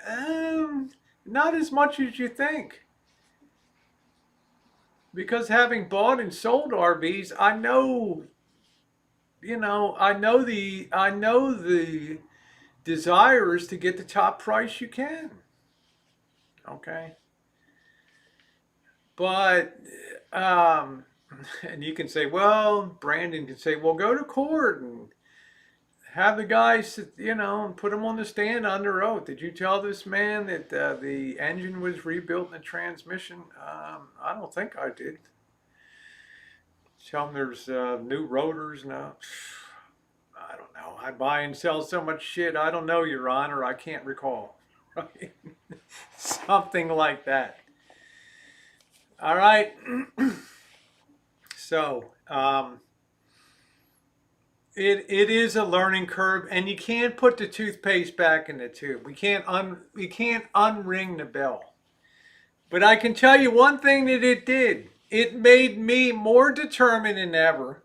Not as much as you think. Because having bought and sold RVs, I know the desire is to get the top price you can. Okay. But and you can say, well, Brandon can say, well, go to court and have the guys, put them on the stand under oath. Did you tell this man that the engine was rebuilt in the transmission? I don't think I did. Tell him there's new rotors now. I don't know. I buy and sell so much shit. I don't know, Your Honor. I can't recall. Right? Something like that. All right. So it is a learning curve, and you can't put the toothpaste back in the tube. We can't unring the bell. But I can tell you one thing that it did. It made me more determined than ever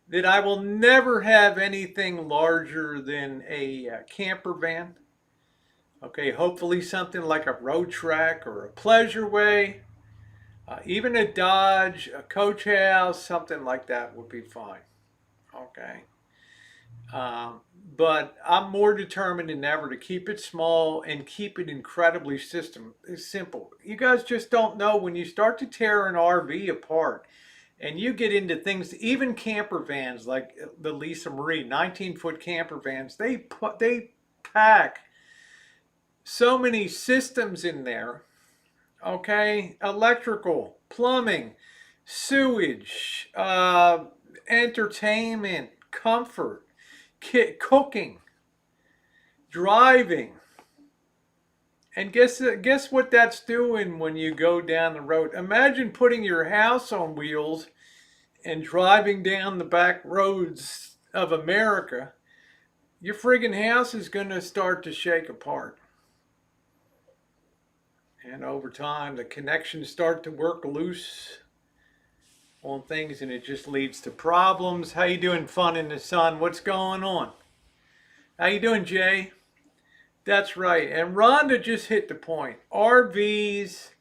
that I will never have anything larger than a camper van. Okay, hopefully something like a road track or a pleasure way. Even a Dodge, a coach house, something like that would be fine. Okay. But I'm more determined than ever to keep it small and keep it incredibly simple. You guys just don't know when you start to tear an RV apart and you get into things, even camper vans like the Lisa Marie 19-foot camper vans, they pack so many systems in there. Okay, electrical, plumbing, sewage, entertainment, comfort, cooking, driving. And guess what that's doing when you go down the road? Imagine putting your house on wheels and driving down the back roads of America. Your friggin' house is going to start to shake apart. And over time, the connections start to work loose on things, and it just leads to problems. How you doing, Fun in the Sun? What's going on? How you doing, Jay? That's right. And Rhonda just hit the point. RVs,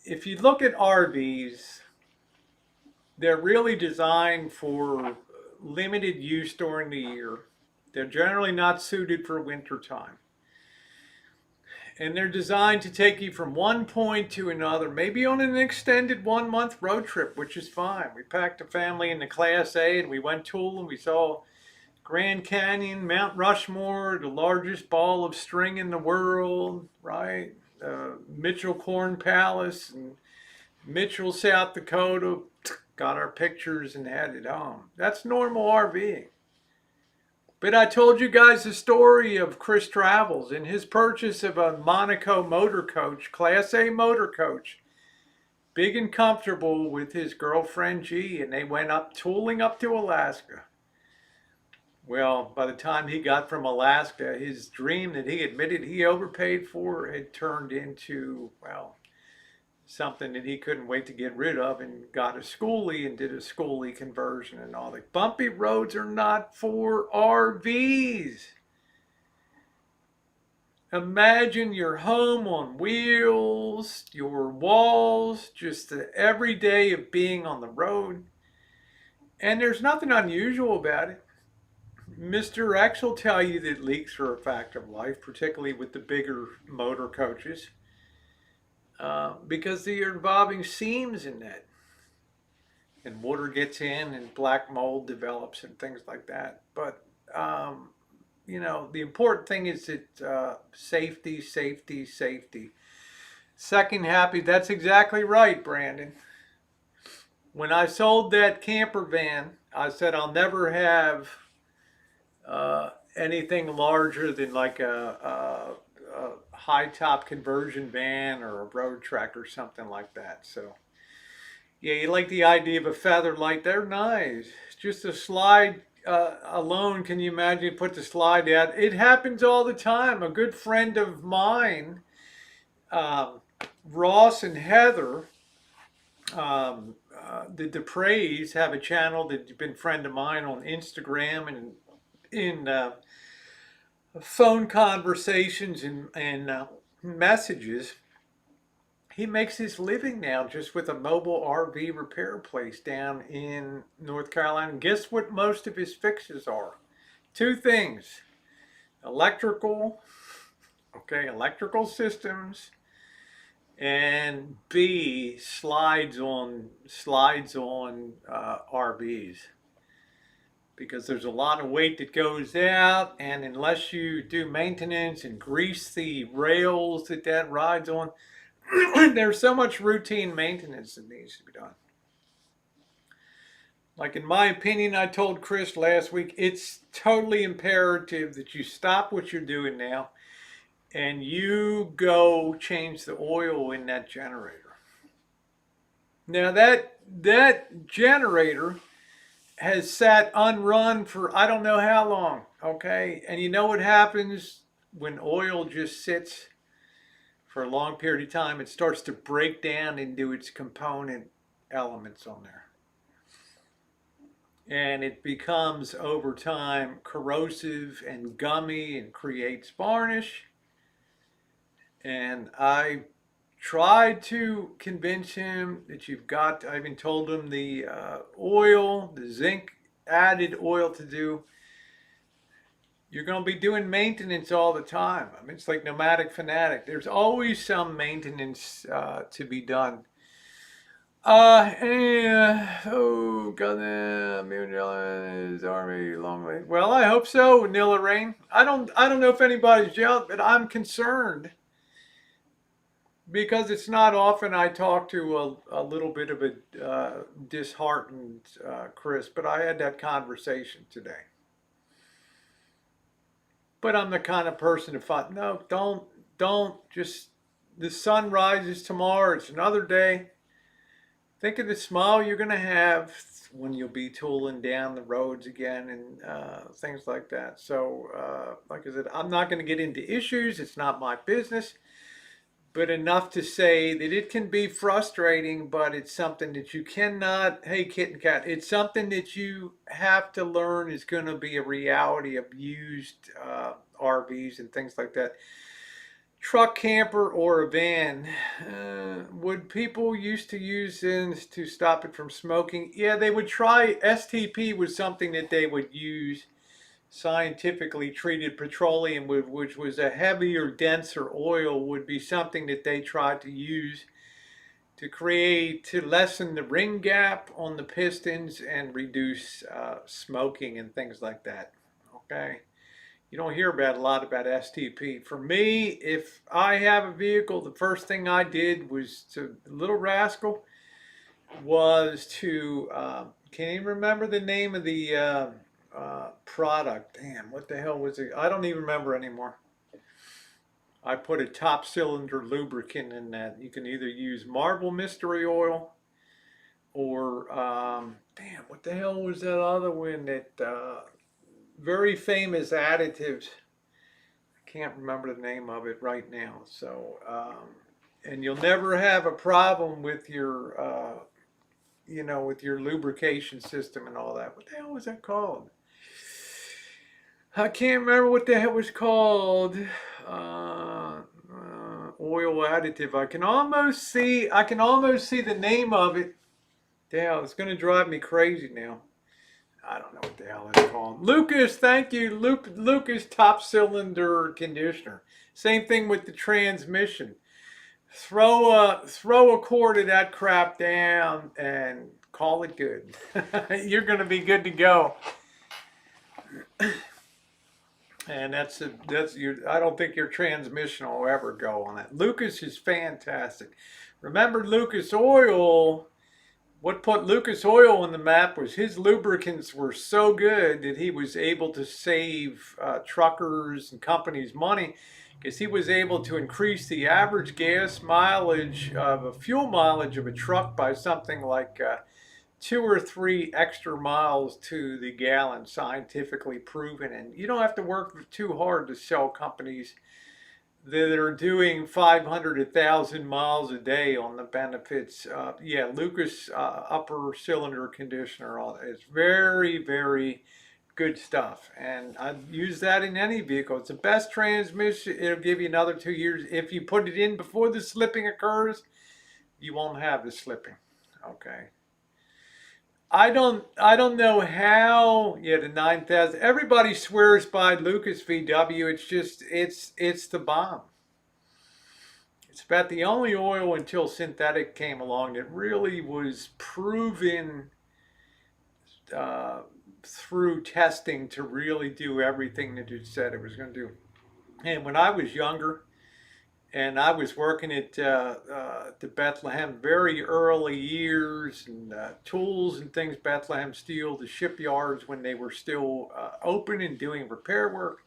if you look at RVs, they're really designed for limited use during the year. They're generally not suited for winter time. And they're designed to take you from one point to another, maybe on an extended 1 month road trip, which is fine. We packed a family into Class A and we went tooling. We saw Grand Canyon, Mount Rushmore, the largest ball of string in the world, right? Mitchell Corn Palace and Mitchell, South Dakota. Got our pictures and headed home. That's normal RVing. But I told you guys the story of Chris Travels and his purchase of a Monaco motor coach, Class A motor coach, big and comfortable with his girlfriend G, and they went up tooling up to Alaska. Well, by the time he got from Alaska, his dream that he admitted he overpaid for had turned into, well, something that he couldn't wait to get rid of, and got a schoolie and did a schoolie conversion and all that. Bumpy roads are not for RVs. Imagine your home on wheels, your walls, just the everyday of being on the road. And there's nothing unusual about it. Mr. X will tell you that leaks are a fact of life, particularly with the bigger motor coaches. Because they're involving seams in that, and water gets in and black mold develops and things like that. But the important thing is that safety, safety, safety. Second happy, that's exactly right, Brandon. When I sold that camper van, I said I'll never have anything larger than like a high top conversion van or a road trek or something like that. So yeah, you like the idea of a feather light. They're nice. Just a slide alone. Can you imagine? Put the slide out. It happens all the time. A good friend of mine, Ross and Heather, the Dupreys, have a channel that's been a friend of mine on Instagram and in phone conversations and messages. He makes his living now just with a mobile RV repair place down in North Carolina. And guess what most of his fixes are? Two things: electrical, electrical systems, and B, slides on RVs. Because there's a lot of weight that goes out, and unless you do maintenance and grease the rails that rides on, there's so much routine maintenance that needs to be done. Like, in my opinion, I told Chris last week, it's totally imperative that you stop what you're doing now and you go change the oil in that generator. Now that generator has sat unrun for I don't know how long, okay? And you know what happens when oil just sits for a long period of time? It starts to break down into its component elements on there. And it becomes, over time, corrosive and gummy and creates varnish. And I tried to convince him that I even told him the zinc added oil to do. You're going to be doing maintenance all the time. I mean, it's like Nomadic Fanatic. There's always some maintenance to be done. Oh, God, is Army long way. Well, I hope so, Vanilla Rain. I don't know if anybody's yelled, but I'm concerned. Because it's not often I talk to a little bit of a disheartened Chris, but I had that conversation today. But I'm the kind of person who thought, no, don't, just, the sun rises tomorrow, it's another day. Think of the smile you're going to have when you'll be tooling down the roads again and things like that. So, like I said, I'm not going to get into issues. It's not my business. But enough to say that it can be frustrating, but it's something that you cannot, hey, kit and cat, it's something that you have to learn is going to be a reality of used RVs and things like that. Truck, camper, or a van. Would people used to use this to stop it from smoking? Yeah, they would try. STP was something that they would use scientifically treated petroleum, which was a heavier, denser oil, would be something that they tried to use to lessen the ring gap on the pistons and reduce smoking and things like that. Okay. You don't hear about a lot about STP. For me, if I have a vehicle, the first thing I did was to Little Rascal was to can't even remember the name of the product. Damn, what the hell was it? I don't even remember anymore. I put a top cylinder lubricant in that. You can either use Marble Mystery Oil or damn, what the hell was that other one that very famous additives? I can't remember the name of it right now. So and you'll never have a problem with your with your lubrication system and all that. What the hell was that called? I can't remember what the hell it was called. Oil additive. I can almost see the name of it. Damn, it's gonna drive me crazy now. I don't know what the hell it's called. Lucas, thank you. Lucas top cylinder conditioner. Same thing with the transmission. Throw a quart of that crap down and call it good. You're gonna be good to go. And that's your. I don't think your transmission will ever go on it. Lucas is fantastic. Remember Lucas Oil? What put Lucas Oil on the map was his lubricants were so good that he was able to save truckers and companies money because he was able to increase the average gas mileage of a fuel mileage of a truck by something like 2 or 3 extra miles to the gallon, scientifically proven. And you don't have to work too hard to sell companies that are doing 500, 1,000 miles a day on the benefits. Yeah, Lucas upper cylinder conditioner is very, very good stuff. And I use that in any vehicle. It's the best transmission. It'll give you another 2 years. If you put it in before the slipping occurs, you won't have the slipping. Okay. I don't know how. Yeah, the 9,000. Everybody swears by Lucas VW. It's just it's the bomb. It's about the only oil until synthetic came along that really was proven through testing to really do everything that it said it was going to do. And when I was younger, and I was working at the Bethlehem very early years, and tools and things, Bethlehem Steel, the shipyards when they were still open and doing repair work.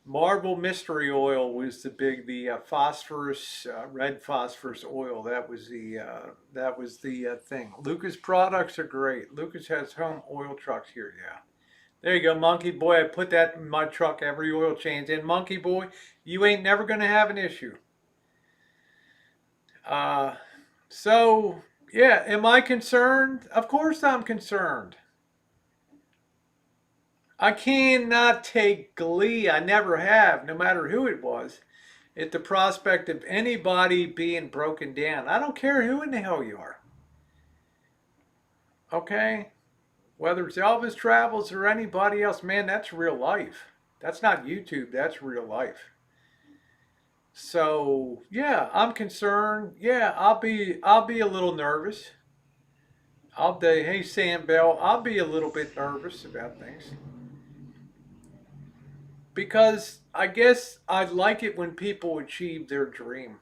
Marble Mystery Oil was the phosphorus, red phosphorus oil. That was the thing. Lucas products are great. Lucas has home oil trucks here, yeah. There you go, Monkey Boy. I put that in my truck, every oil change. And Monkey Boy, you ain't never going to have an issue. So, yeah, am I concerned? Of course I'm concerned. I cannot take glee, I never have, no matter who it was, at the prospect of anybody being broken down. I don't care who in the hell you are. Okay? Whether it's Elvis Travels or anybody else, man, that's real life. That's not YouTube, that's real life. So yeah, I'm concerned. Yeah, I'll be a little nervous. Hey Sam Bell, I'll be a little bit nervous about things. Because I guess I like it when people achieve their dream.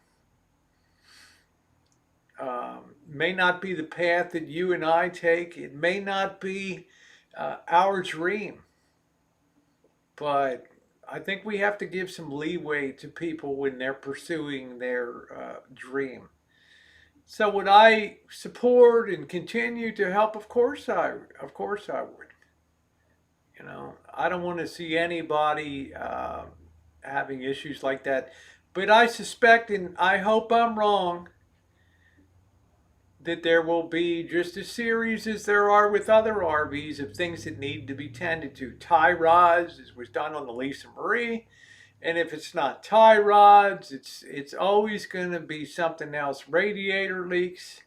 May not be the path that you and I take. It may not be our dream. But I think we have to give some leeway to people when they're pursuing their dream. So would I support and continue to help? Of course I would. You know, I don't want to see anybody having issues like that. But I suspect, and I hope I'm wrong, that there will be just a series as there are with other RVs of things that need to be tended to. Tie rods, as was done on the Lisa Marie. And if it's not tie rods, it's always going to be something else. Radiator leaks,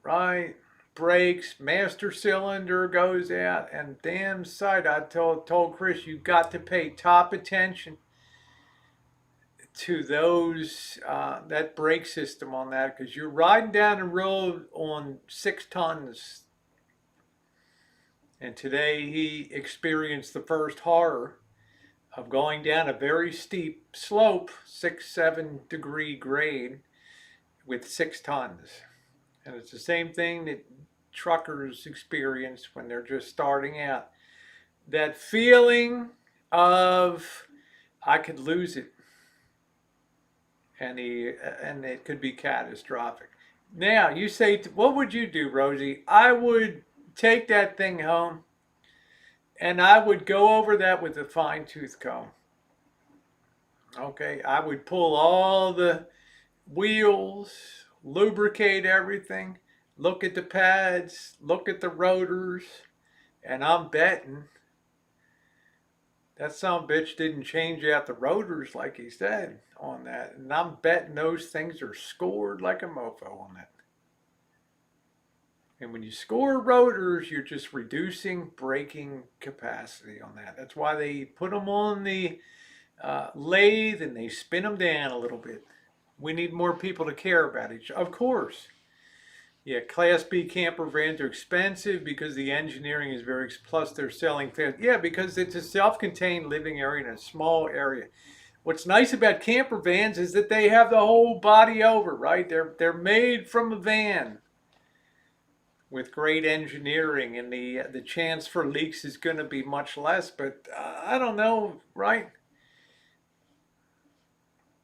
right? breaks, master cylinder goes out, and damn sight, I told Chris, you got to pay top attention to those that brake system on that, because you're riding down the road on 6 tons. And today he experienced the first horror of going down a very steep slope, 6-7 degree grade, with 6 tons. And it's the same thing that truckers experience when they're just starting out. That feeling of, I could lose it, and it could be catastrophic. Now, you say, what would you do, Rosie? I would take that thing home, and I would go over that with a fine-tooth comb. Okay, I would pull all the wheels, lubricate everything, look at the pads, look at the rotors, and I'm betting that some bitch didn't change out the rotors like he said on that. And I'm betting those things are scored like a mofo on that. And when you score rotors, you're just reducing braking capacity on that. That's why they put them on the lathe and they spin them down a little bit. We need more people to care about each other. Of course. Yeah, Class B camper vans are expensive because the engineering is very, plus they're selling fast. Yeah, because it's a self-contained living area in a small area. What's nice about camper vans is that they have the whole body over, right? They're made from a van with great engineering, and the chance for leaks is going to be much less. But I don't know, right?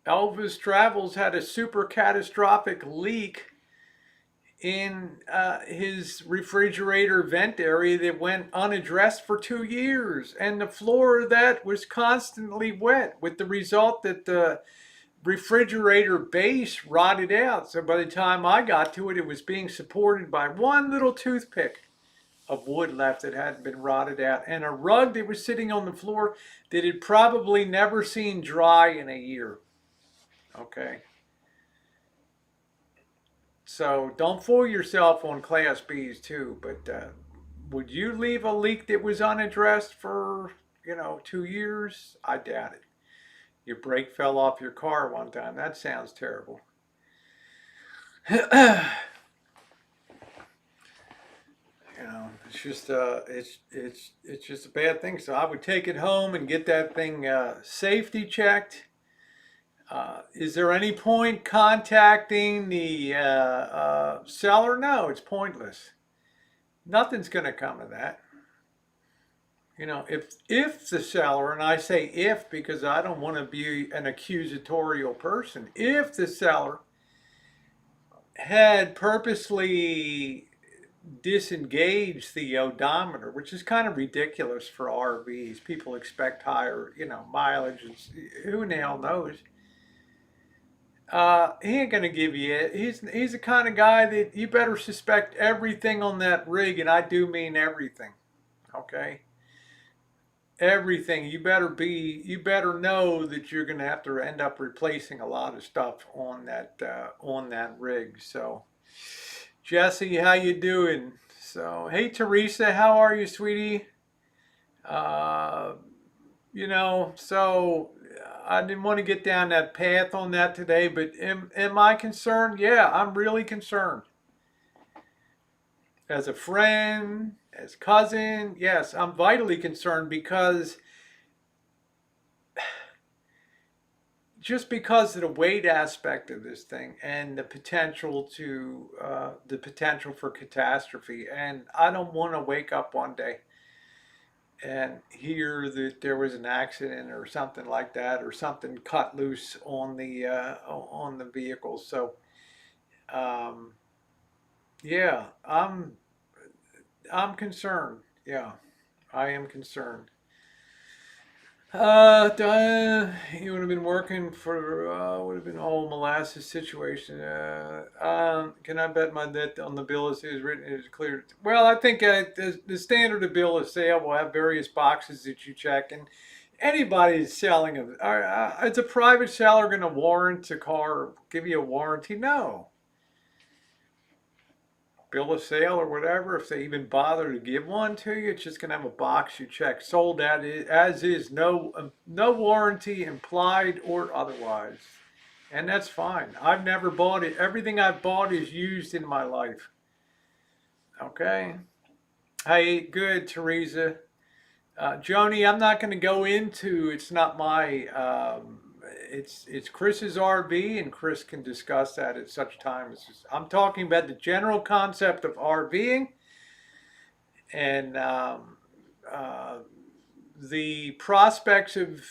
Elvis Travels had a super catastrophic leak in his refrigerator vent area that went unaddressed for 2 years, and the floor of that was constantly wet, with the result that the refrigerator base rotted out. So by the time I got to it, it was being supported by one little toothpick of wood left that hadn't been rotted out, and a rug that was sitting on the floor that had probably never seen dry in a year. Okay. So don't fool yourself on Class Bs too, but would you leave a leak that was unaddressed for, 2 years? I doubt it. Your brake fell off your car one time. That sounds terrible. It's just it's just a bad thing. So I would take it home and get that thing safety checked. Is there any point contacting the seller? No, it's pointless. Nothing's going to come of that. If the seller, and I say if because I don't want to be an accusatorial person, if the seller had purposely disengaged the odometer, which is kind of ridiculous for RVs. People expect higher, mileage, and who the hell knows. He ain't gonna give you it. He's the kind of guy that you better suspect everything on that rig, and I do mean everything. Okay, everything. You better know that you're gonna have to end up replacing a lot of stuff on that rig. So, Jesse, how you doing? So, hey Teresa, how are you, sweetie? So I didn't want to get down that path on that today, but am I concerned? Yeah, I'm really concerned. As a friend, as cousin, yes, I'm vitally concerned because just because of the weight aspect of this thing and the potential for catastrophe, and I don't want to wake up one day and hear that there was an accident or something like that, or something cut loose on the vehicle. So, yeah, I'm concerned. Yeah, I am concerned. He would have been working for would have been molasses situation. Can I bet my debt on the bill as it is written? It is clear. Well, I think the standard of bill of sale will have various boxes that you check, and anybody is selling is a private seller going to warrant a car, give you a warranty? No. bill of sale or whatever, if they even bother to give one to you, it's just going to have a box you check. Sold as is, no warranty implied or otherwise. And that's fine. I've never bought it. Everything I've bought is used in my life. Okay. Hey, good, Teresa. Joni, I'm not going to go into. It's not my. It's Chris's RV, and Chris can discuss that at such time as I'm talking about the general concept of RVing and the prospects of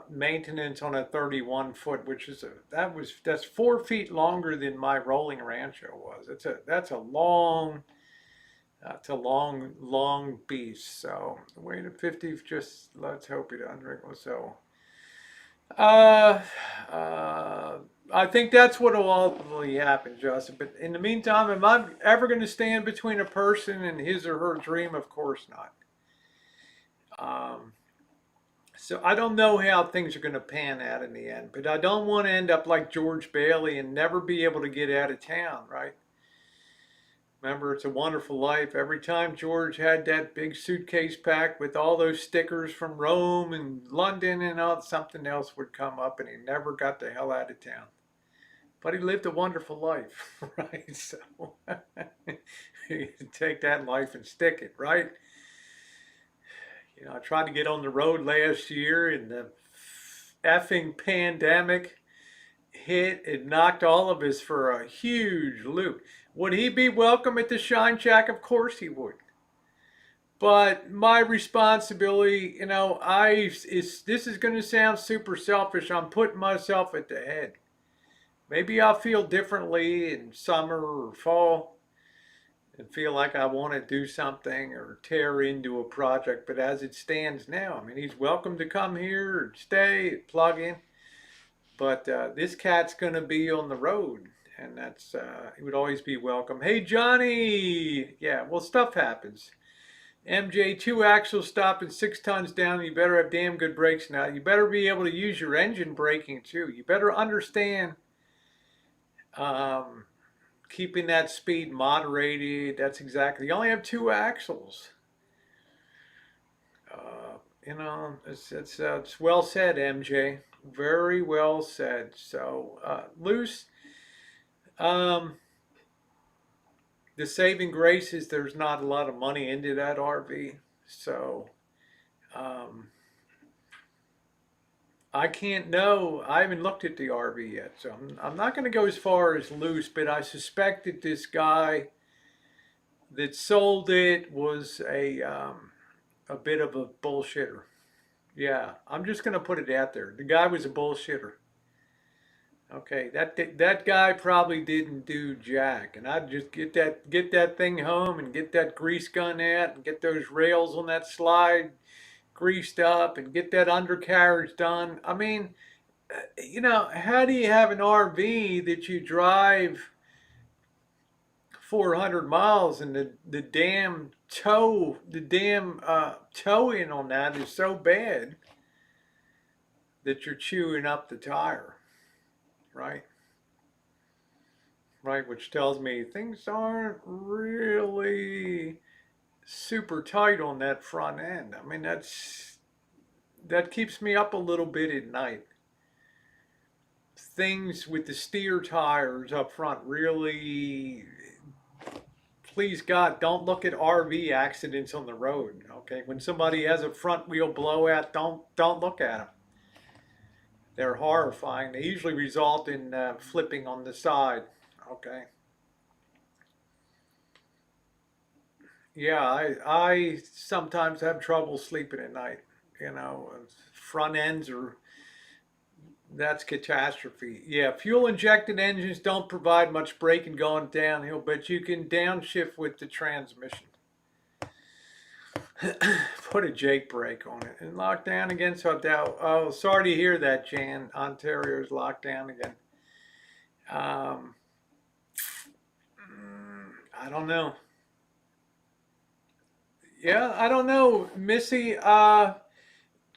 maintenance on a 31 foot, which is that's 4 feet longer than my rolling rancho was. That's a long. It's a long beast. So weight of 50. Just let's hope it doesn't. So, uh, I think that's what will ultimately happen, Justin. But in the meantime, am I ever going to stand between a person and his or her dream? Of course not. So I don't know how things are going to pan out in the end, but I don't want to end up like George Bailey and never be able to get out of town, right? Remember, It's a Wonderful Life. Every time George had that big suitcase packed with all those stickers from Rome and London and all, something else would come up and he never got the hell out of town. But he lived a wonderful life, right? So you can take that life and stick it, right? You know, I tried to get on the road last year and the effing pandemic hit. It knocked all of us for a huge loop. Would he be welcome at the Shine Shack? Of course he would. But my responsibility, you know, this is going to sound super selfish. I'm putting myself at the head. Maybe I'll feel differently in summer or fall and feel like I want to do something or tear into a project. But as it stands now, I mean, he's welcome to come here and stay, plug in. But this cat's going to be on the road, and that's he would always be welcome. Hey, Johnny! Yeah, well, stuff happens. MJ, 2 axles stopping 6 tons down. You better have damn good brakes now. You better be able to use your engine braking too. You better understand keeping that speed moderated. That's exactly. You only have 2 axles. You know, it's well said, MJ. Very well said. So, Luce, the saving grace is there's not a lot of money into that RV. So, I can't know. I haven't looked at the RV yet. So, I'm not going to go as far as Luce, but I suspect that this guy that sold it was a bit of a bullshitter. Yeah, I'm just going to put it out there. The guy was a bullshitter. Okay, that guy probably didn't do jack, and I'd just get that thing home and get that grease gun out and get those rails on that slide greased up and get that undercarriage done. I mean, you know, how do you have an RV that you drive 400 miles and the damn towing on that is so bad that you're chewing up the tire, right? Right, which tells me things aren't really super tight on that front end. I mean, that keeps me up a little bit at night. Things with the steer tires up front really, please God, don't look at RV accidents on the road. Okay, when somebody has a front wheel blowout, don't look at them. They're horrifying. They usually result in flipping on the side. Okay. Yeah, I sometimes have trouble sleeping at night. You know, front ends are that's catastrophe. Yeah, fuel injected engines don't provide much braking going downhill, but you can downshift with the transmission. Put a Jake brake on it and lock down again. So oh, sorry to hear that, Jan. Ontario's locked down again. I don't know. Yeah, I don't know, Missy.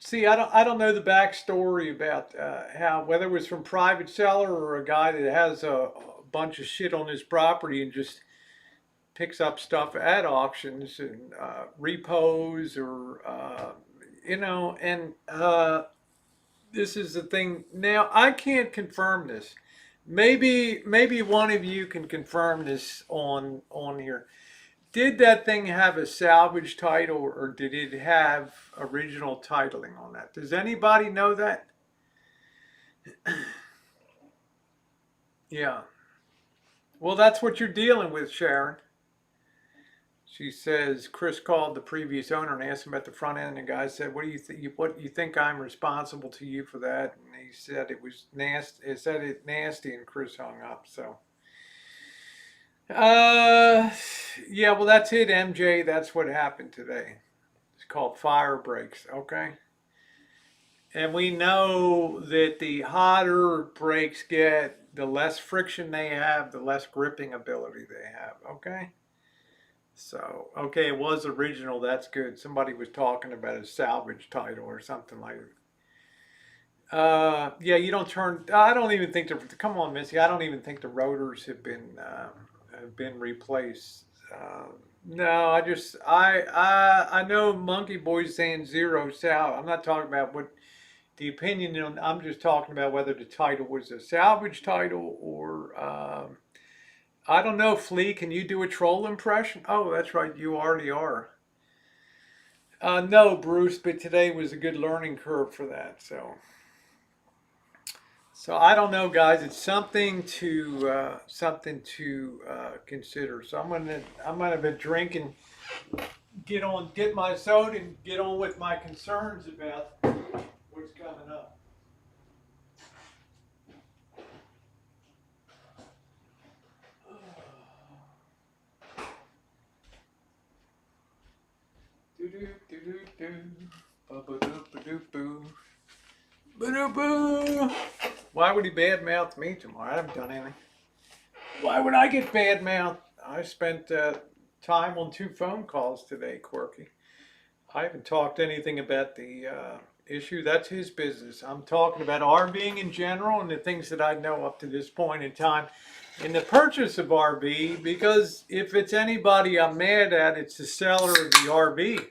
See, I don't know the backstory about how whether it was from private seller or a guy that has a bunch of shit on his property and just picks up stuff at auctions and repos or and this is the thing. Now I can't confirm this. Maybe one of you can confirm this on here. Did that thing have a salvage title or did it have original titling on that? Does anybody know that? Yeah. Well, that's what you're dealing with, Sharon. She says Chris called the previous owner and asked him about the front end, and the guy said, "What do you think? What you think I'm responsible to you for that?" And he said it was nasty. It said it nasty, and Chris hung up. So, yeah. Well, that's it, MJ. That's what happened today. It's called fire breaks. Okay. And we know that the hotter brakes get, the less friction they have, the less gripping ability they have. Okay. So, okay, it was original. That's good. Somebody was talking about a salvage title or something like that. Yeah, you don't turn. I don't even think the. Come on, Missy. I don't even think the rotors have been replaced. No, I know Monkey Boy's saying zero sal. I'm not talking about what the opinion. I'm just talking about whether the title was a salvage title or. I don't know, Flea, can you do a troll impression? Oh, that's right, you already are. No, Bruce, but today was a good learning curve for that. So I don't know, guys. It's something to consider. So I'm gonna be drinking, get my soda, and get on with my concerns about what's coming up. Do do do do do. Ba ba doo ba doo boo. Ba doo boo. Why would he badmouth me tomorrow? I haven't done anything. Why would I get badmouthed? I spent time on 2 phone calls today, Quirky. I haven't talked anything about the issue. That's his business. I'm talking about RVing in general and the things that I know up to this point in time in the purchase of RV, because if it's anybody I'm mad at, it's the seller of the RV.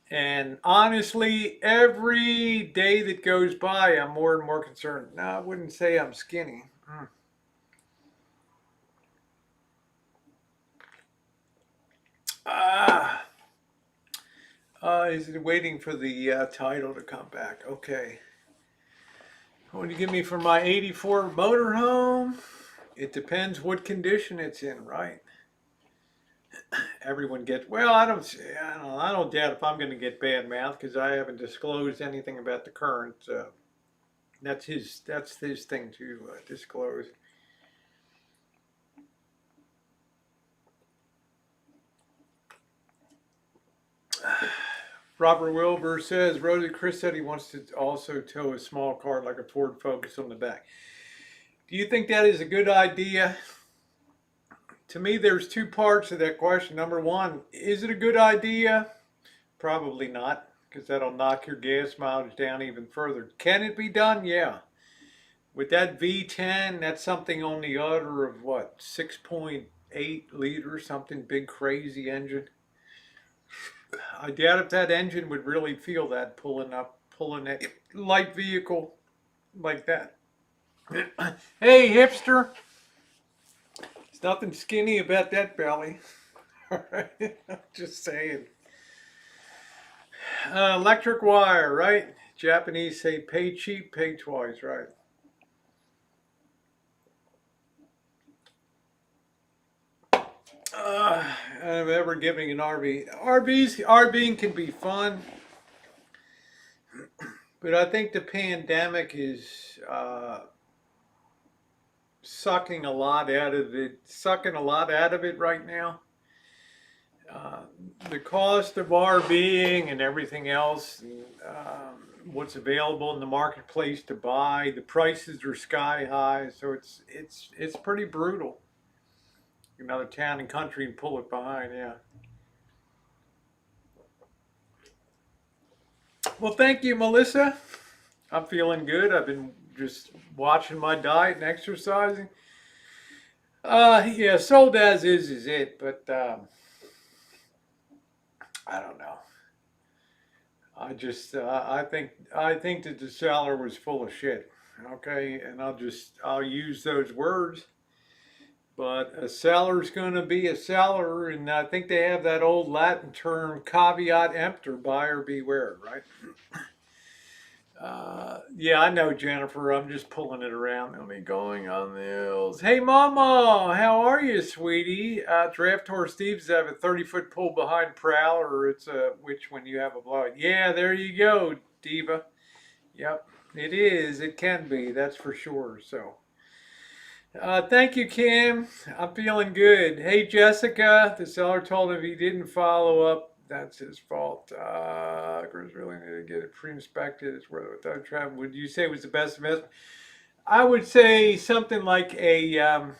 And honestly, every day that goes by, I'm more and more concerned. No, I wouldn't say I'm skinny. Is it waiting for the title to come back? Okay. What do you give me for my 84 motorhome? It depends what condition it's in, right? Everyone gets, well, I don't doubt if I'm going to get bad mouth because I haven't disclosed anything about the current. That's his thing to disclose. Robert Wilbur says, Rosie, Chris said he wants to also tow a small car like a Ford Focus on the back. Do you think that is a good idea? To me, there's 2 parts to that question. Number one, is it a good idea? Probably not, because that'll knock your gas mileage down even further. Can it be done? Yeah. With that V10, that's something on the order of what, 6.8 liters, something big crazy engine. I doubt if that engine would really feel that pulling a light vehicle like that. Hey, hipster. There's nothing skinny about that belly. All right, just saying. Electric wire, right? Japanese say pay cheap, pay twice, right? I'm ever giving an RV. RVing can be fun, but I think the pandemic is sucking a lot out of it right now. The cost of RVing and everything else, and, what's available in the marketplace to buy, the prices are sky high, so it's pretty brutal. Another town and country and pull it behind, yeah. Well, thank you, Melissa. I'm feeling good. I've been just watching my diet and exercising. Yeah, sold as is it, but I don't know. I think that the seller was full of shit. Okay, and I'll use those words. But a seller's going to be a seller, and I think they have that old Latin term caveat emptor, buyer beware, right? Yeah, I know, Jennifer. I'm just pulling it around. Let me going on this. Hey, Mama, how are you, sweetie? Draftor Steve's have a 30-foot pull behind Prowler. It's a which when you have a blowout. Yeah, there you go, Diva. Yep, it is. It can be. That's for sure. So, thank you, Kim. I'm feeling good. Hey, Jessica. The seller told him if he didn't follow up, that's his fault. Chris really need to get it pre-inspected. It's whether without travel. Would you say it was the best investment? I would say something like a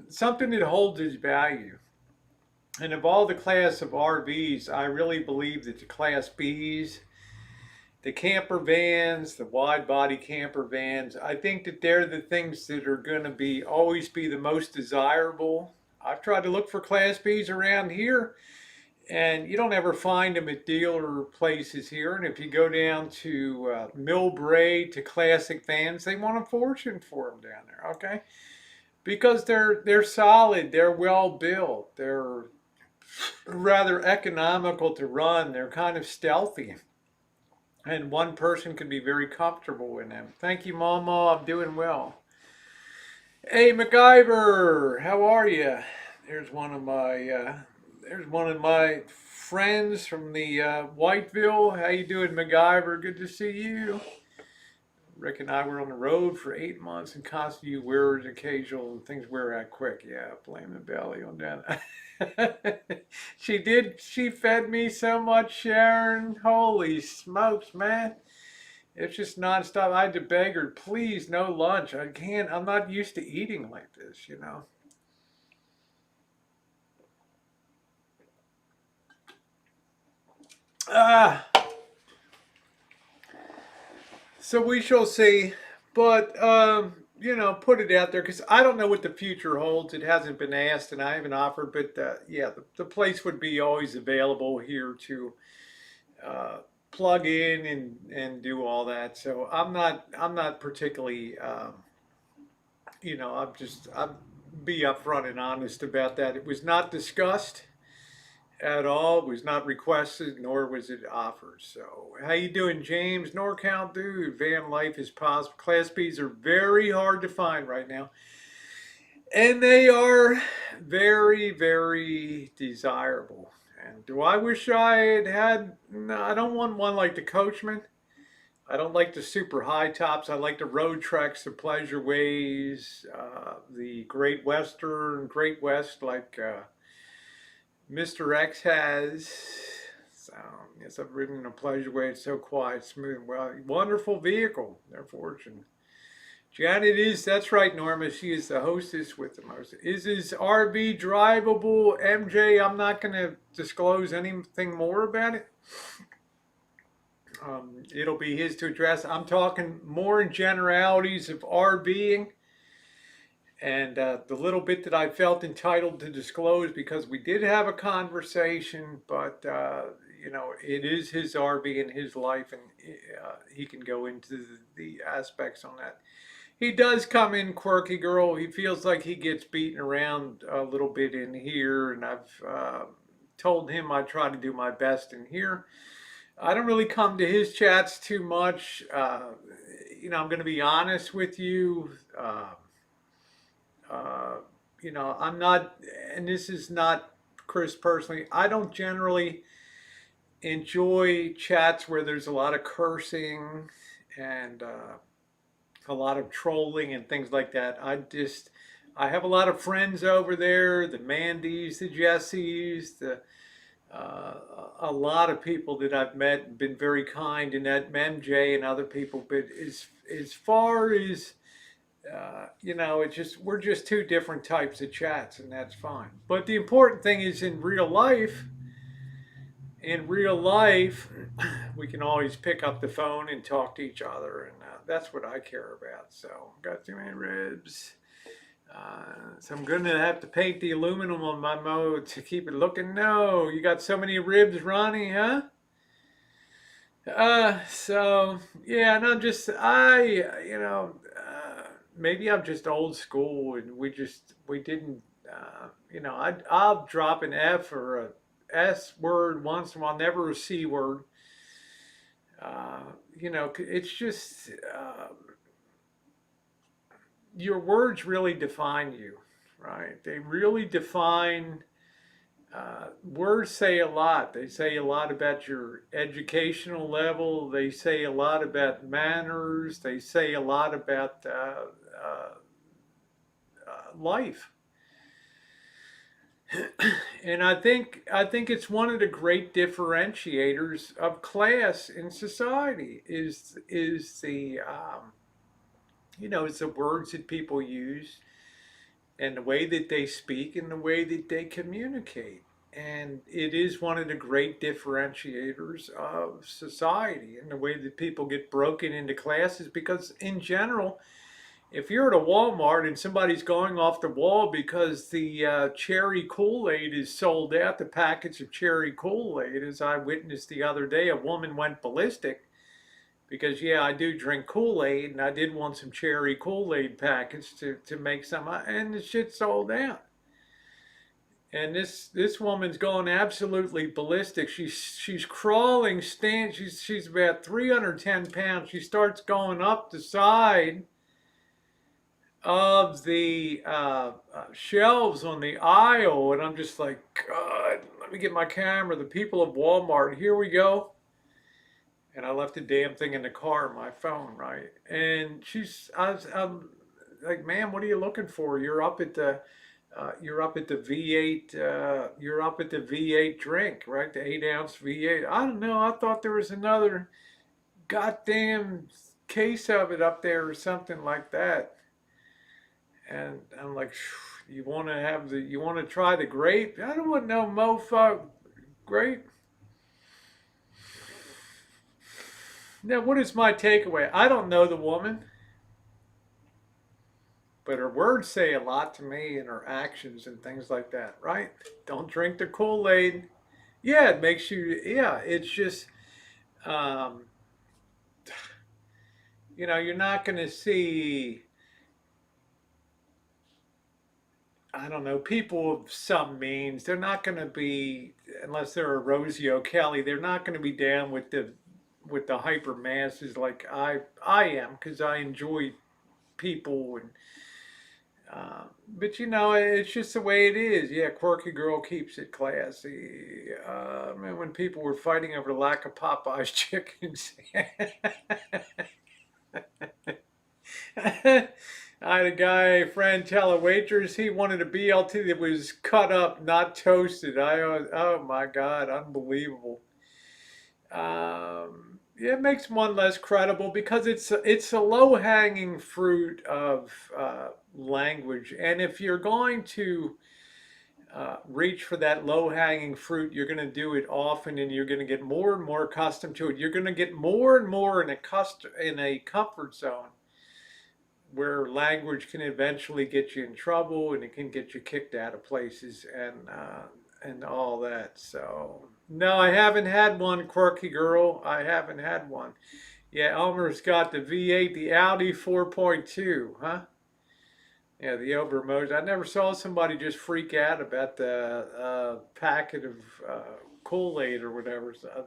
something that holds its value. And of all the class of RVs, I really believe that the Class Bs, the camper vans, the wide body camper vans, I think that they're the things that are going to be always be the most desirable. I've tried to look for Class Bs around here, and you don't ever find them at dealer places here. And if you go down to Millbrae to Classic Vans, they want a fortune for them down there. Okay, because they're solid, they're well built, they're rather economical to run, they're kind of stealthy, and one person can be very comfortable in them. Thank you, Mama. I'm doing well. Hey, MacGyver, how are you? There's one of my friends from the Whiteville. How you doing, MacGyver? Good to see you. Rick and I were on the road for 8 months and constantly wear occasional and things wear out quick. Yeah, blame the belly on that. She did. She fed me so much, Sharon. Holy smokes, man. It's just nonstop. I had to beg her, please, no lunch. I can't. I'm not used to eating like this, you know. Ah, so we shall see. But put it out there because I don't know what the future holds. It hasn't been asked, and I haven't offered. But yeah, the place would be always available here to uh, plug in and do all that. So I'm not particularly I'm be upfront and honest about that. It was not discussed at all. It was not requested, nor was it offered. So, how you doing, James? NorCal dude, van life is possible. Class Bs are very hard to find right now, and they are very, very desirable. And do I wish I had had? No, I don't want one like the Coachman. I don't like the super high tops. I like the road treks, the pleasure ways, the Great Western, Great West, like Mr. X has. So, yes, I've ridden a pleasure way. It's so quiet, smooth, well, wonderful vehicle. They're fortunate. Janet is, that's right, Norma. She is the hostess with the most. Is his RV drivable? MJ, I'm not going to disclose anything more about it. It'll be his to address. I'm talking more in generalities of RVing and the little bit that I felt entitled to disclose because we did have a conversation, but it is his RV and his life, and he can go into the aspects on that. He does come in quirky, girl. He feels like he gets beaten around a little bit in here, and I've told him I try to do my best in here. I don't really come to his chats too much. I'm going to be honest with you. Uh, I'm not, and this is not Chris personally. I don't generally enjoy chats where there's a lot of cursing and a lot of trolling and things like that. I have a lot of friends over there, the Mandys, the Jessies, uh, a lot of people that I've met and been very kind, and that MJ and other people. But as far as it's just we're just two different types of chats, and that's fine. But the important thing is in real life, we can always pick up the phone and talk to each other, and that's what I care about. So, got too many ribs. So I'm going to have to paint the aluminum on my mold to keep it looking. No, you got so many ribs, Ronnie, huh? So yeah, and maybe I'm just old school, and we didn't, I'll drop an F or a S word once in a while, never a C word. It's just your words really define you, right? They really define. Words say a lot. They say a lot about your educational level. They say a lot about manners. They say a lot about life. And I think it's one of the great differentiators of class in society is the it's the words that people use and the way that they speak and the way that they communicate. And it is one of the great differentiators of society and the way that people get broken into classes because, in general, if you're at a Walmart and somebody's going off the wall because the cherry Kool-Aid is sold out, the packets of cherry Kool-Aid, as I witnessed the other day, a woman went ballistic because, yeah, I do drink Kool-Aid and I did want some cherry Kool-Aid packets to make some, and the shit sold out. And this woman's going absolutely ballistic. She's crawling, she's about 310 pounds. She starts going up the side of the shelves on the aisle, and I'm just like, God, let me get my camera. The people of Walmart, here we go. And I left the damn thing in the car, my phone, right? And I'm like, man, what are you looking for? You're up at the V8, you're up at the V8 drink, right? The 8-ounce V8. I don't know. I thought there was another goddamn case of it up there or something like that. And I'm like, you want to try the grape? I don't want no mofo grape. Now, what is my takeaway? I don't know the woman, but her words say a lot to me and her actions and things like that, right? Don't drink the Kool-Aid. Yeah, it makes you, yeah, it's just, um, you're not going to see, I don't know, people of some means, they're not going to be, unless they're a Rosie O'Kelly, they're not going to be down with the hyper masses like I am because I enjoy people and but it's just the way it is. Yeah, quirky girl keeps it classy. Man, when people were fighting over the lack of Popeye's chickens, I had a guy, a friend, tell a waitress he wanted a BLT that was cut up, not toasted. Oh my God, unbelievable. Yeah, it makes one less credible because it's a low hanging fruit of language, and if you're going to reach for that low hanging fruit, you're going to do it often, and you're going to get more and more accustomed to it. You're going to get more and more in a comfort zone where language can eventually get you in trouble, and it can get you kicked out of places, and all that. So no, I haven't had one, quirky girl. I haven't had one. Yeah, Elmer's got the V8, the Audi 4.2, huh? Yeah, the Overmotion. I never saw somebody just freak out about the packet of Kool-Aid or whatever. So,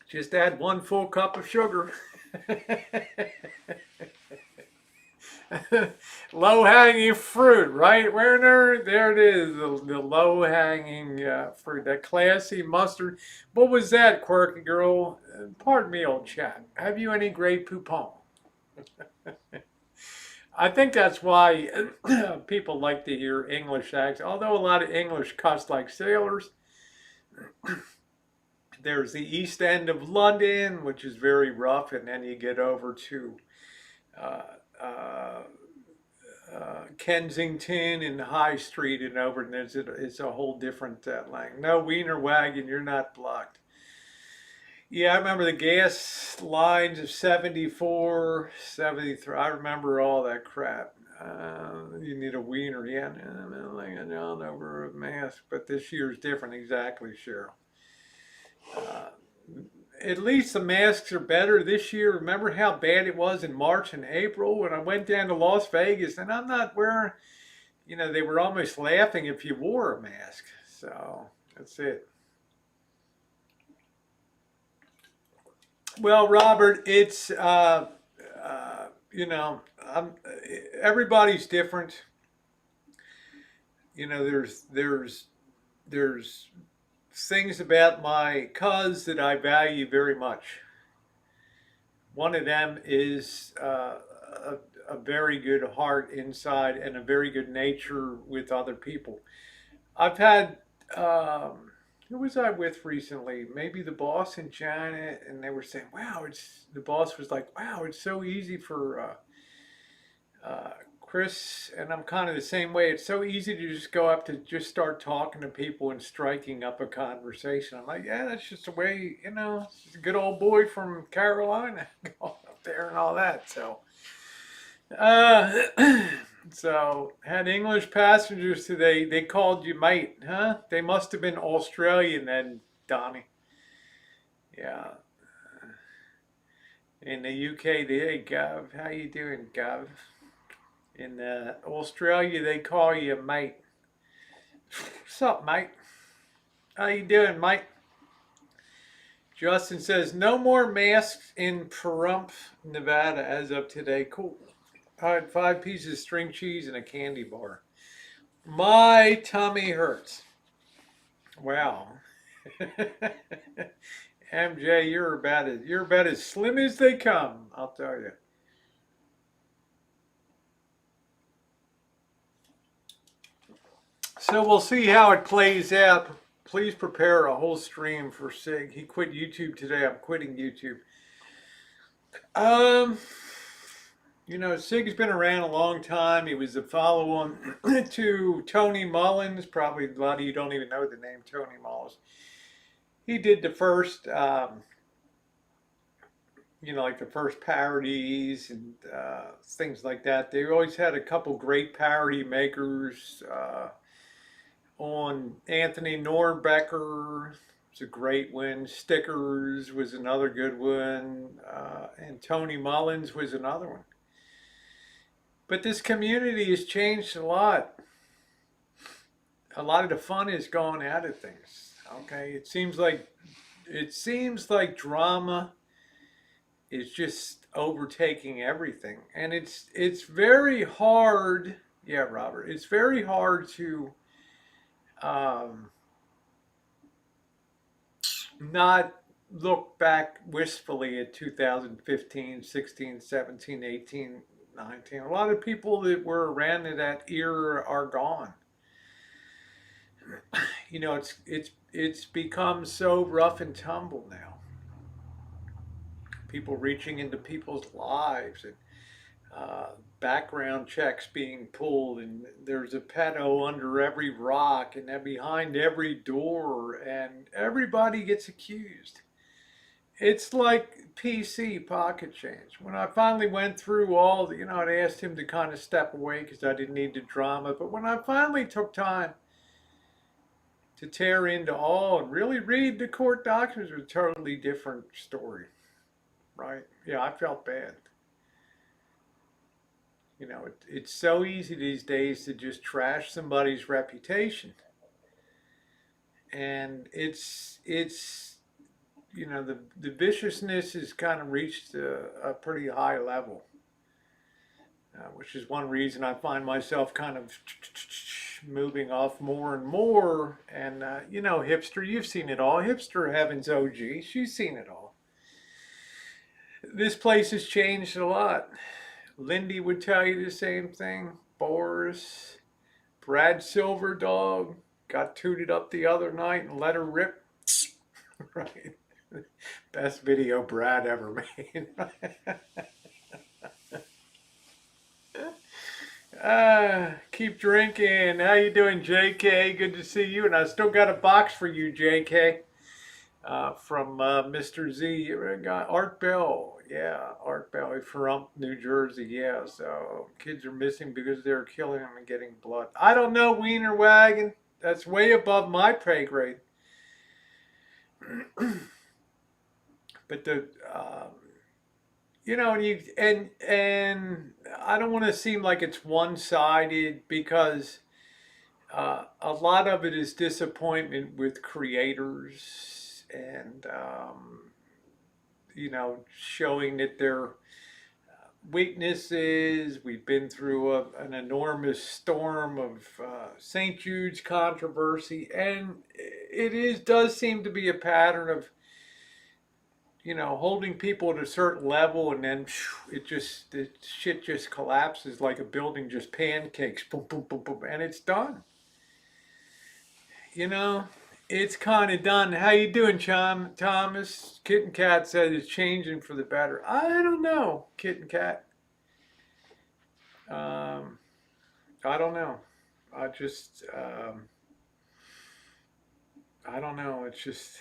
just add one full cup of sugar. Low hanging fruit, right, Werner? There it is, the low hanging fruit, that classy mustard. What was that, quirky girl? Pardon me, old chap. Have you any Grey Poupon? I think that's why people like to hear English accents. Although a lot of English cuss like sailors. There's the East End of London, which is very rough, and then you get over to uh, uh, Kensington and High Street and over, and it's a whole different language. No, Wiener Wagon, you're not blocked. Yeah, I remember the gas lines of 74, 73. I remember all that crap. You need a wiener. Yeah, I'm laying down over a mask. But this year's different, exactly, Cheryl. Uh, at least the masks are better this year. Remember how bad it was in March and April when I went down to Las Vegas and I'm not wearing, they were almost laughing if you wore a mask. So that's it. Well, Robert, it's you know, I'm, everybody's different. There's things about my cuz that I value very much. One of them is a very good heart inside and a very good nature with other people. I've had who was I with recently? Maybe the boss in China, and they were saying, "Wow, it's." The boss was like, "Wow, it's so easy for Chris," and I'm kind of the same way. It's so easy to just go up to just start talking to people and striking up a conversation. I'm like, yeah, that's just the way, it's a good old boy from Carolina going up there and all that. So, uh, so had English passengers today. They called you mate, huh? They must have been Australian then, Donnie. Yeah. In the UK, hey Gov, how you doing, Gov? In Australia, they call you mate. What's up, mate? How you doing, mate? Justin says no more masks in Pahrump, Nevada as of today. Cool. I had 5 pieces of string cheese and a candy bar. My tummy hurts. Wow. MJ, you're about as slim as they come. I'll tell you. So we'll see how it plays out. Please prepare a whole stream for Sig. He quit YouTube today. I'm quitting YouTube. Um, Sig's been around a long time. He was a follow-on to Tony Mullins. Probably a lot of you don't even know the name Tony Mullins. He did the first, like the first parodies and things like that. They always had a couple great parody makers. On Anthony Norbecker. It's a great one. Stickers was another good one. And Tony Mullins was another one. But this community has changed a lot. A lot of the fun is gone out of things. Okay, it seems like drama is just overtaking everything, and it's very hard. Yeah, Robert, it's very hard to um, not look back wistfully at 2015, 16, 17, 18, 19. A lot of people that were around in that era are gone. It's become so rough and tumble now. People reaching into people's lives and background checks being pulled, and there's a pedo under every rock and then behind every door, and everybody gets accused. It's like PC pocket change. When I finally went through all the, I'd asked him to kind of step away because I didn't need the drama. But when I finally took time to tear into all and really read the court documents, it was a totally different story, right? Yeah, I felt bad. It's so easy these days to just trash somebody's reputation, and the viciousness has kind of reached a pretty high level, which is one reason I find myself kind of moving off more and more. And hipster, you've seen it all. Hipster Heavens OG, she's seen it all. This place has changed a lot. Lindy would tell you the same thing. Boris, Brad Silverdog got tooted up the other night and let her rip. Right. Best video Brad ever made. Keep drinking. How you doing, JK? Good to see you. And I still got a box for you, JK. from Mr. Z. Got Art Bell, yeah, Art Bell from New Jersey, yeah. So kids are missing because they're killing them and getting blood. I don't know, Wiener Wagon. That's way above my pay grade. But the you know, and I don't want to seem like it's one-sided because a lot of it is disappointment with creators and you know, showing that they're weaknesses. We've been through an enormous storm of St. Jude's controversy, and does seem to be a pattern of, you know, holding people at a certain level, and then the shit just collapses like a building just pancakes, boom, boom, boom, boom, and it's done. You know, it's kind of done. How you doing, Thomas? Kitten Cat said it's changing for the better. I don't know, Kitten Cat. Um, I don't know. I just, I don't know. It's just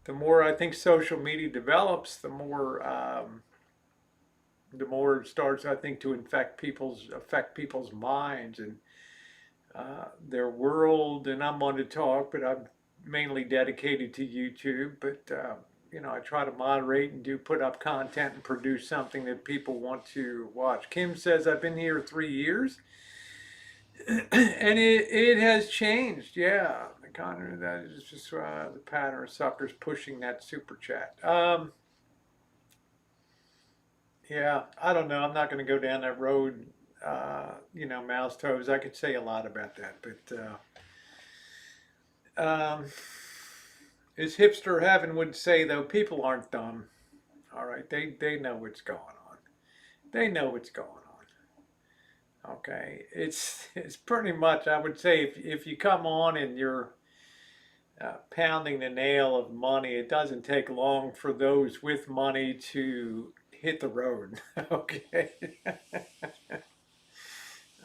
the more I think social media develops, the more it starts, I think, to affect people's minds and their world. And I'm on to talk, but I'm mainly dedicated to YouTube. But you know, I try to moderate and put up content and produce something that people want to watch. Kim says I've been here 3 years. And it has changed, yeah. The kind of that is just the pattern of suckers pushing that super chat. Yeah, I don't know. I'm not going to go down that road. You know, mouse toes. I could say a lot about that, but as hipster heaven would say, though, people aren't dumb. All right, they know what's going on. They know what's going on. Okay, it's pretty much. I would say if you come on and you're pounding the nail of money, it doesn't take long for those with money to hit the road. Okay.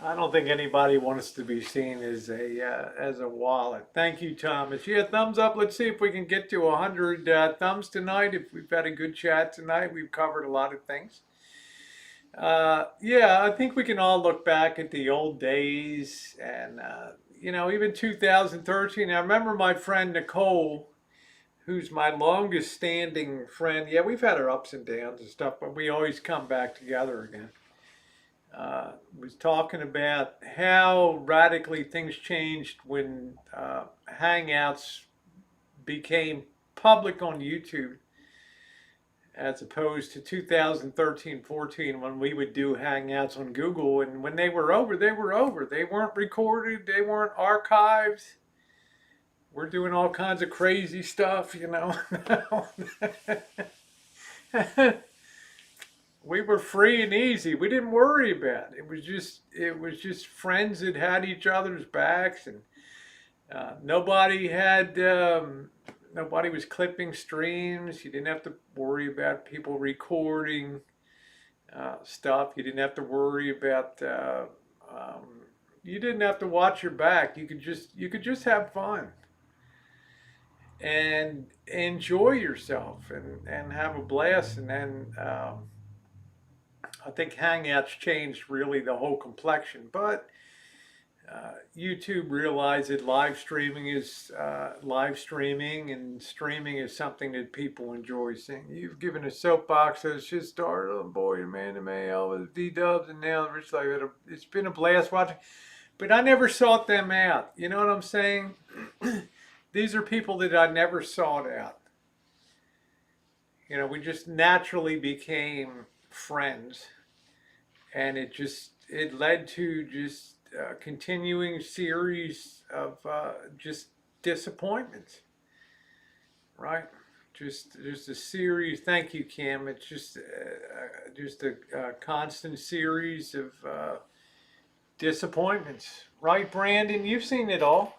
I don't think anybody wants to be seen as a wallet. Thank you, Thomas. Yeah, thumbs up. Let's see if we can get to 100 thumbs tonight. If we've had a good chat tonight, we've covered a lot of things. Yeah, I think we can all look back at the old days and, you know, even 2013. I remember my friend Nicole, who's my longest standing friend. Yeah, we've had our ups and downs and stuff, but we always come back together again. Was talking about how radically things changed when Hangouts became public on YouTube as opposed to 2013-14 when we would do Hangouts on Google. And when they were over, they were over. They weren't recorded, they weren't archived. We're doing all kinds of crazy stuff, you know. We were free and easy. We didn't worry about it. It was just friends that had each other's backs, and nobody was clipping streams. You didn't have to worry about people recording stuff. You didn't have to worry about. You didn't have to watch your back. You could just have fun and enjoy yourself and have a blast. And then I think Hangouts changed really the whole complexion. But YouTube realized that live streaming and streaming is something that people enjoy seeing. You've given a soapbox that should start. Oh boy, man, with D-Dubs, and now Rich like it's been a blast watching. But I never sought them out. You know what I'm saying? These are people that I never sought out. You know, we just naturally became friends, and it led to just continuing series of just disappointments, right? Just a series. Thank you, Kim. It's just a constant series of disappointments, right, Brandon? You've seen it all.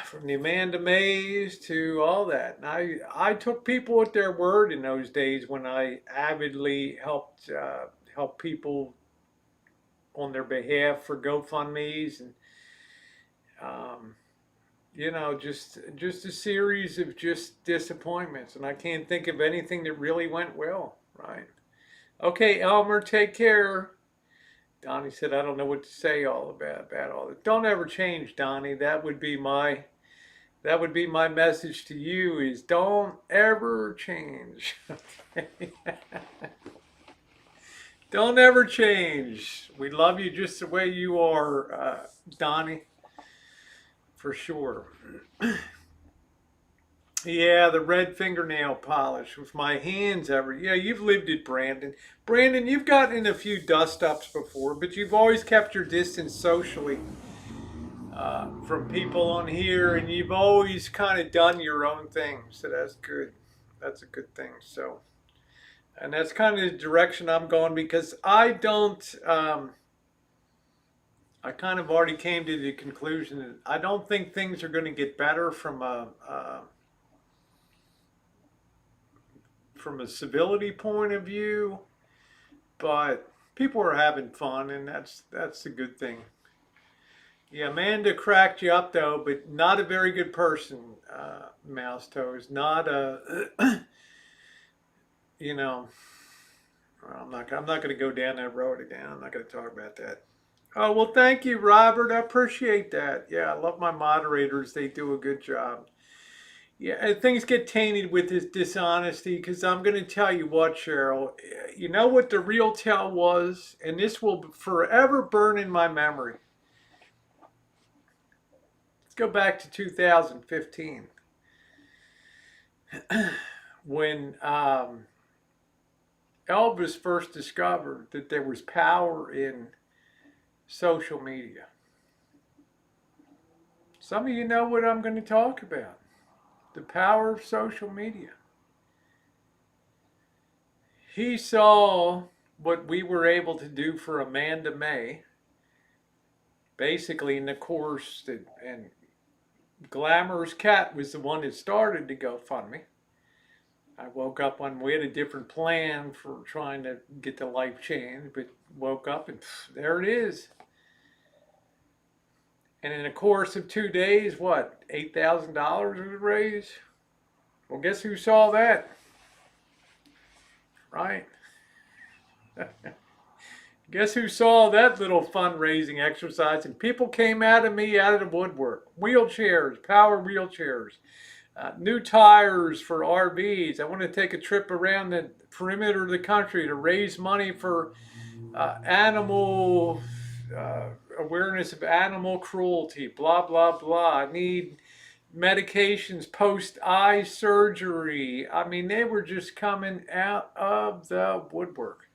From the Amanda Mays to all that. And I took people at their word in those days when I avidly help people on their behalf for GoFundMe's, and you know, just a series of just disappointments, and I can't think of anything that really went well, right? Okay, Elmer, take care. Donnie said, I don't know what to say all about all this. Don't ever change, Donnie. That would be my message to you is don't ever change. Okay? Don't ever change. We love you just the way you are, Donnie, for sure. Yeah, the red fingernail polish with my hands ever. Yeah, you've lived it, Brandon. Brandon, you've gotten in a few dust ups before, but you've always kept your distance socially from people on here, and you've always kind of done your own thing. So that's good. That's a good thing. So, and that's kind of the direction I'm going because I don't. I kind of already came to the conclusion that I don't think things are going to get better from a civility point of view, but people are having fun, and that's a good thing. Yeah, Amanda cracked you up though, but not a very good person. Mouse toes, not a, you know. I'm not going to go down that road again. I'm not going to talk about that. Oh well, thank you, Robert. I appreciate that. Yeah, I love my moderators. They do a good job. Yeah, and things get tainted with this dishonesty because I'm going to tell you what, Cheryl. You know what the real tell was, and this will forever burn in my memory. Let's go back to 2015 when Elvis first discovered that there was power in social media. Some of you know what I'm going to talk about. The power of social media. He saw what we were able to do for Amanda May, basically in the course that, and Glamorous Cat was the one that started the GoFundMe. I woke up one, we had a different plan for trying to get the life changed, but woke up and there it is. And in the course of 2 days, what, $8,000 was raised? Well, guess who saw that? Right? Guess who saw that little fundraising exercise? And people came out of me out of the woodwork. Wheelchairs, power wheelchairs, new tires for RVs. I want to take a trip around the perimeter of the country to raise money for animal awareness of animal cruelty, blah, blah, blah. I need medications post eye surgery. I mean, they were just coming out of the woodwork.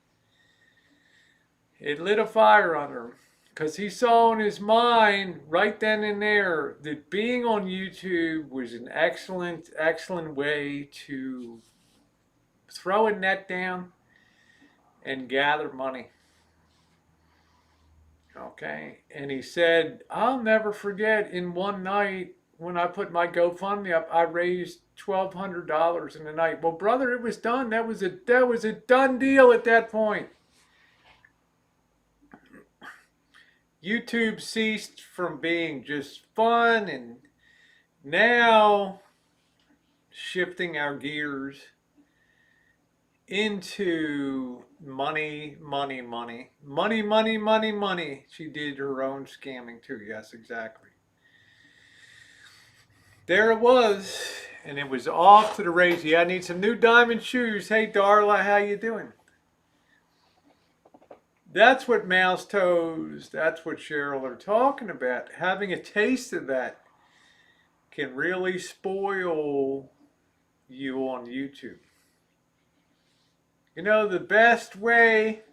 It lit a fire under him because he saw in his mind right then and there that being on YouTube was an excellent, excellent way to throw a net down and gather money. Okay. And he said, I'll never forget in one night when I put my GoFundMe up, I raised $1,200 in the night. Well, brother, it was done. That was a done deal at that point. YouTube ceased from being just fun and now shifting our gears into money, money, money, money, money, money, money. She did her own scamming too. Yes, exactly. There it was, and it was off to the race. Yeah, I need some new diamond shoes. Hey, Darla, how you doing? That's what Mouse Toes, that's what Cheryl are talking about. Having a taste of that can really spoil you on YouTube. You know, the best way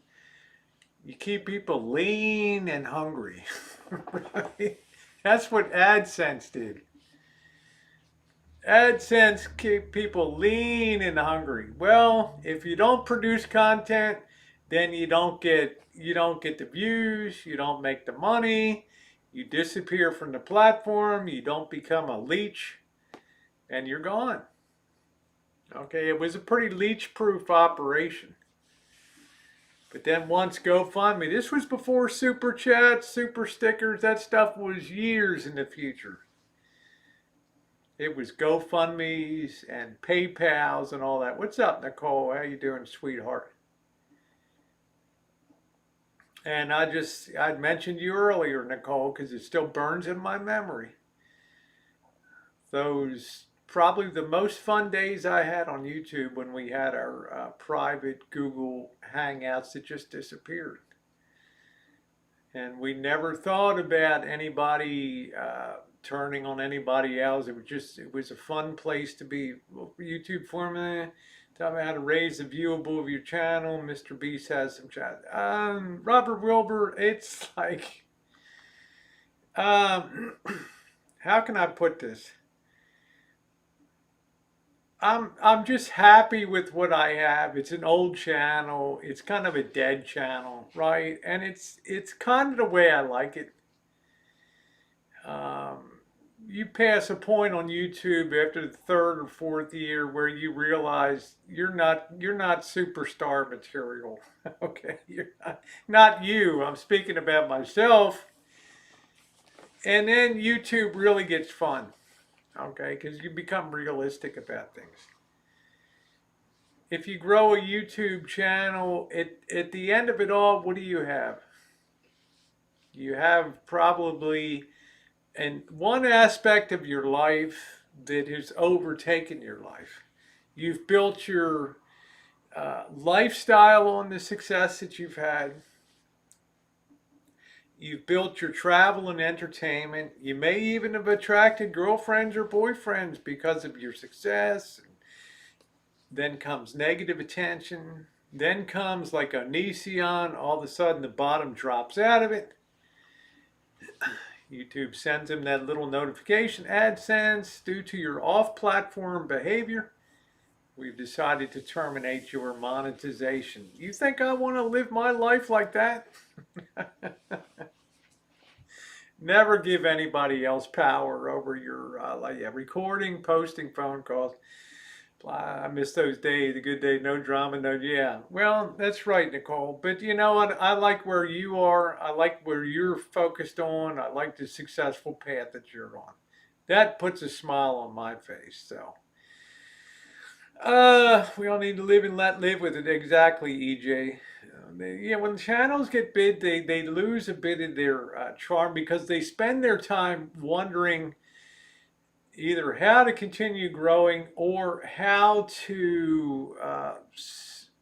you keep people lean and hungry. Right? That's what AdSense did. AdSense keep people lean and hungry. Well, if you don't produce content, then you don't get the views, you don't make the money, you disappear from the platform, you don't become a leech, and you're gone. Okay, it was a pretty leech-proof operation. But then once GoFundMe, this was before super chats, super stickers, that stuff was years in the future. It was GoFundMe's and PayPal's and all that. What's up, Nicole? How you doing, sweetheart? And I'd mentioned you earlier, Nicole, because it still burns in my memory. Those probably the most fun days I had on YouTube when we had our private Google Hangouts that just disappeared. And we never thought about anybody turning on anybody else. It was a fun place to be. YouTube format, tell me how to raise the viewable of your channel. Mr. Beast has some chat. Robert Wilbur, it's like, how can I put this? I'm just happy with what I have. It's an old channel. It's kind of a dead channel, right? And it's kind of the way I like it. You pass a point on YouTube after the third or fourth year where you realize you're not superstar material. Okay, you're not you. I'm speaking about myself. And then YouTube really gets fun. Okay, because you become realistic about things. If you grow a YouTube channel, at the end of it all, what do you have? You have probably one aspect of your life that has overtaken your life. You've built your lifestyle on the success that you've had. You've built your travel and entertainment. You may even have attracted girlfriends or boyfriends because of your success. Then comes negative attention. Then comes like Onision. All of a sudden the bottom drops out of it. YouTube sends them that little notification. AdSense, due to your off-platform behavior, we've decided to terminate your monetization. You think I want to live my life like that? Never give anybody else power over your recording, posting, phone calls. I miss those days, the good days, no drama, no, yeah. Well, that's right, Nicole. But you know what? I like where you are. I like where you're focused on. I like the successful path that you're on. That puts a smile on my face. So, we all need to live and let live with it. Exactly, EJ. When channels get big, they lose a bit of their charm because they spend their time wondering either how to continue growing or how to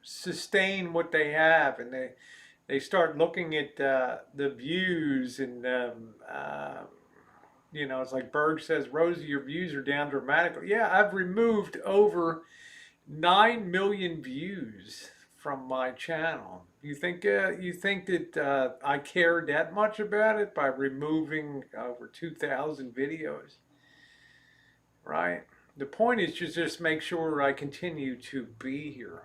sustain what they have, and they start looking at the views, and it's like Berg says, Rosie, your views are down dramatically. Yeah, I've removed over 9 million views from my channel. You think that I care that much about it by removing over 2,000 videos? Right? The point is to just make sure I continue to be here,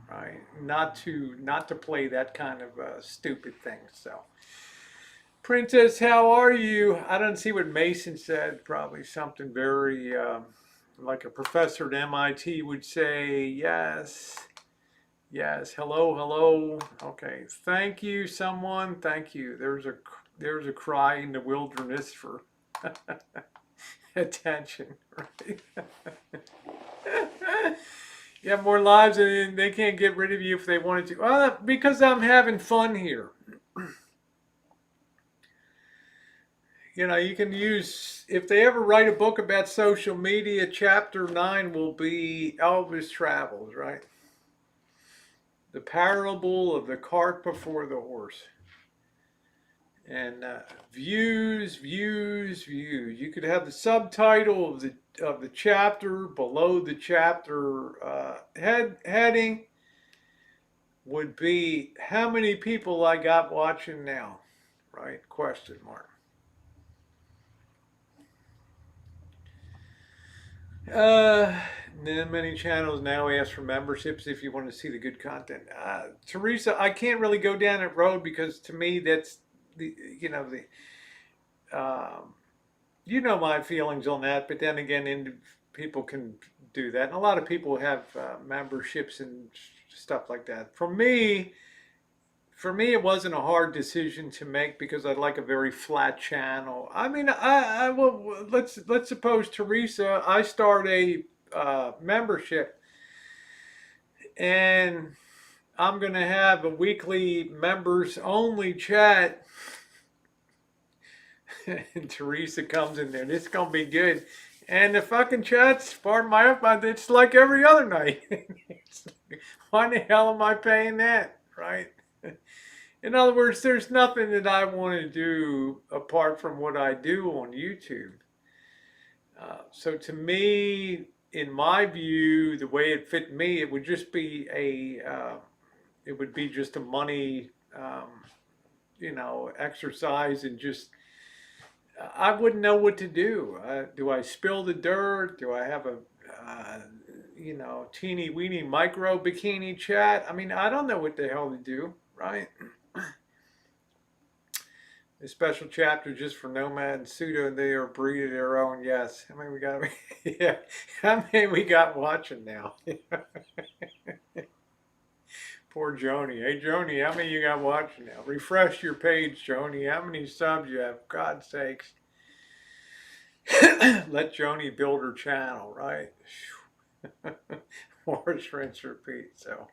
right? Not to play that kind of stupid thing. So, Princess, how are you? I don't see what Mason said. Probably something very like a professor at MIT would say. Yes, yes. Hello, hello. Okay. Thank you, someone. Thank you. There's a cry in the wilderness for attention, right? You have more lives and they can't get rid of you if they wanted to. Well, because I'm having fun here. You can use, if they ever write a book about social media, chapter 9 will be Elvis Travels, right? The parable of the cart before the horse. And views, views, views. You could have the subtitle of the chapter below the chapter heading would be how many people I got watching now, right? Question mark. Many channels now ask for memberships if you want to see the good content. Teresa, I can't really go down that road because to me that's my feelings on that, but then again, people can do that, and a lot of people have memberships and stuff like that. For me, for me, it wasn't a hard decision to make because I like a very flat channel. I mean, I well, let's suppose Teresa, I start a membership, and I'm gonna have a weekly members only chat, and Teresa comes in there. This is gonna be good. And the fucking chat's, pardon my up, it's like every other night. Why the hell am I paying that, right? In other words, there's nothing that I want to do apart from what I do on YouTube. So to me, in my view, the way it fit me, it would just be it would be just a money, exercise, and just I wouldn't know what to do. Do I spill the dirt? Do I have a teeny weeny micro bikini chat? I mean, I don't know what the hell to do, right? A special chapter just for Nomad and Pseudo, and they are breed of their own. Yes. How many we got? Yeah. How many we got watching now? Poor Joni. Hey, Joni, how many you got watching now? Refresh your page, Joni. How many subs you have? God's sakes. Let Joni build her channel, right? Wash, rinse, repeat. So,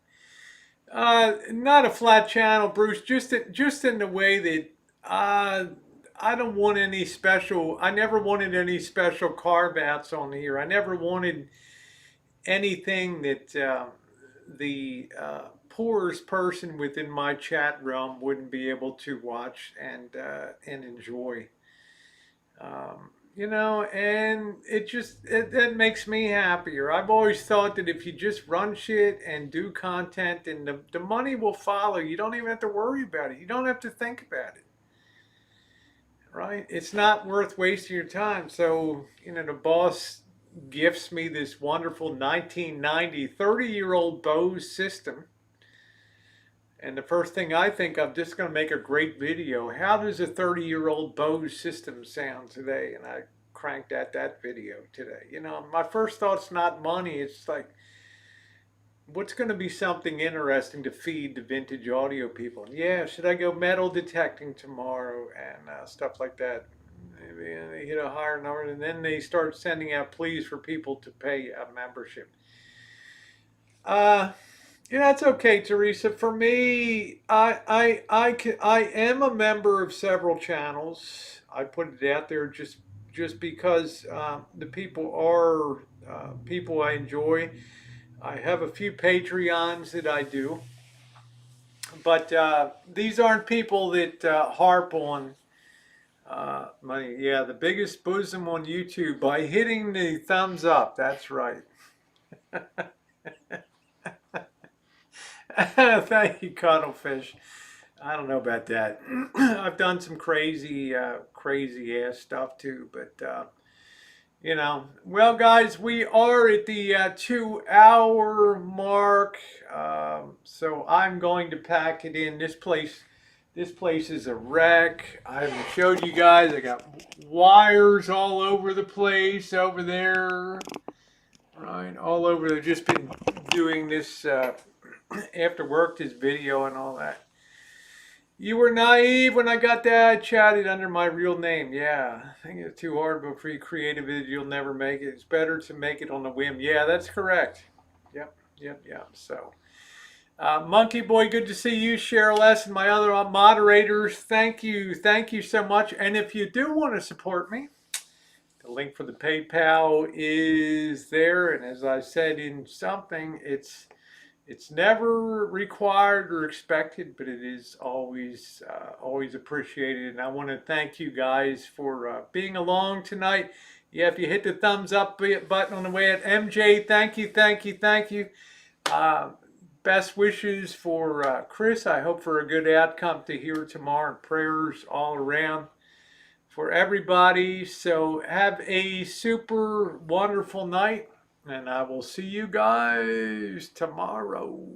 not a flat channel, Bruce. Just in the way that I don't want any special. I never wanted any special carve outs on here. I never wanted anything that the poorest person within my chat realm wouldn't be able to watch and enjoy. And it makes me happier. I've always thought that if you just run shit and do content, and the money will follow. You don't even have to worry about it. You don't have to think about it. Right? It's not worth wasting your time. So, the boss gifts me this wonderful 1990 30-year-old Bose system. And the first thing I think of, just going to make a great video. How does a 30-year-old Bose system sound today? And I cranked that video today. My first thought's not money. It's like, what's going to be something interesting to feed the vintage audio people? And yeah, should I go metal detecting tomorrow and stuff like that? Maybe they hit a higher number, and then they start sending out pleas for people to pay a membership. It's okay, Teresa. For me, I am a member of several channels. I put it out there just because the people are people I enjoy. I have a few Patreons that I do, but these aren't people that harp on money. Yeah, the biggest bosom on YouTube by hitting the thumbs up. That's right. Thank you, Cuddlefish. I don't know about that. I've done some crazy ass stuff too, but well, guys, we are at the 2-hour mark, so I'm going to pack it in. This place is a wreck. I haven't showed you guys. I got wires all over the place over there, right? All over. I've just been doing this after work, this video and all that. You were naive when I got that. I chatted under my real name. Yeah, I think it's too hard, but for you creative, you'll never make it. It's better to make it on a whim. Yeah, that's correct. Yep. So, Monkey Boy, good to see you. Cheryl S. and my other moderators, thank you so much. And if you do want to support me, the link for the PayPal is there. And as I said in something, it's never required or expected, but it is always appreciated. And I want to thank you guys for being along tonight. Yeah, if you hit the thumbs up button on the way at MJ, thank you. Best wishes for Chris. I hope for a good outcome to hear tomorrow. And prayers all around for everybody. So have a super wonderful night. And I will see you guys tomorrow.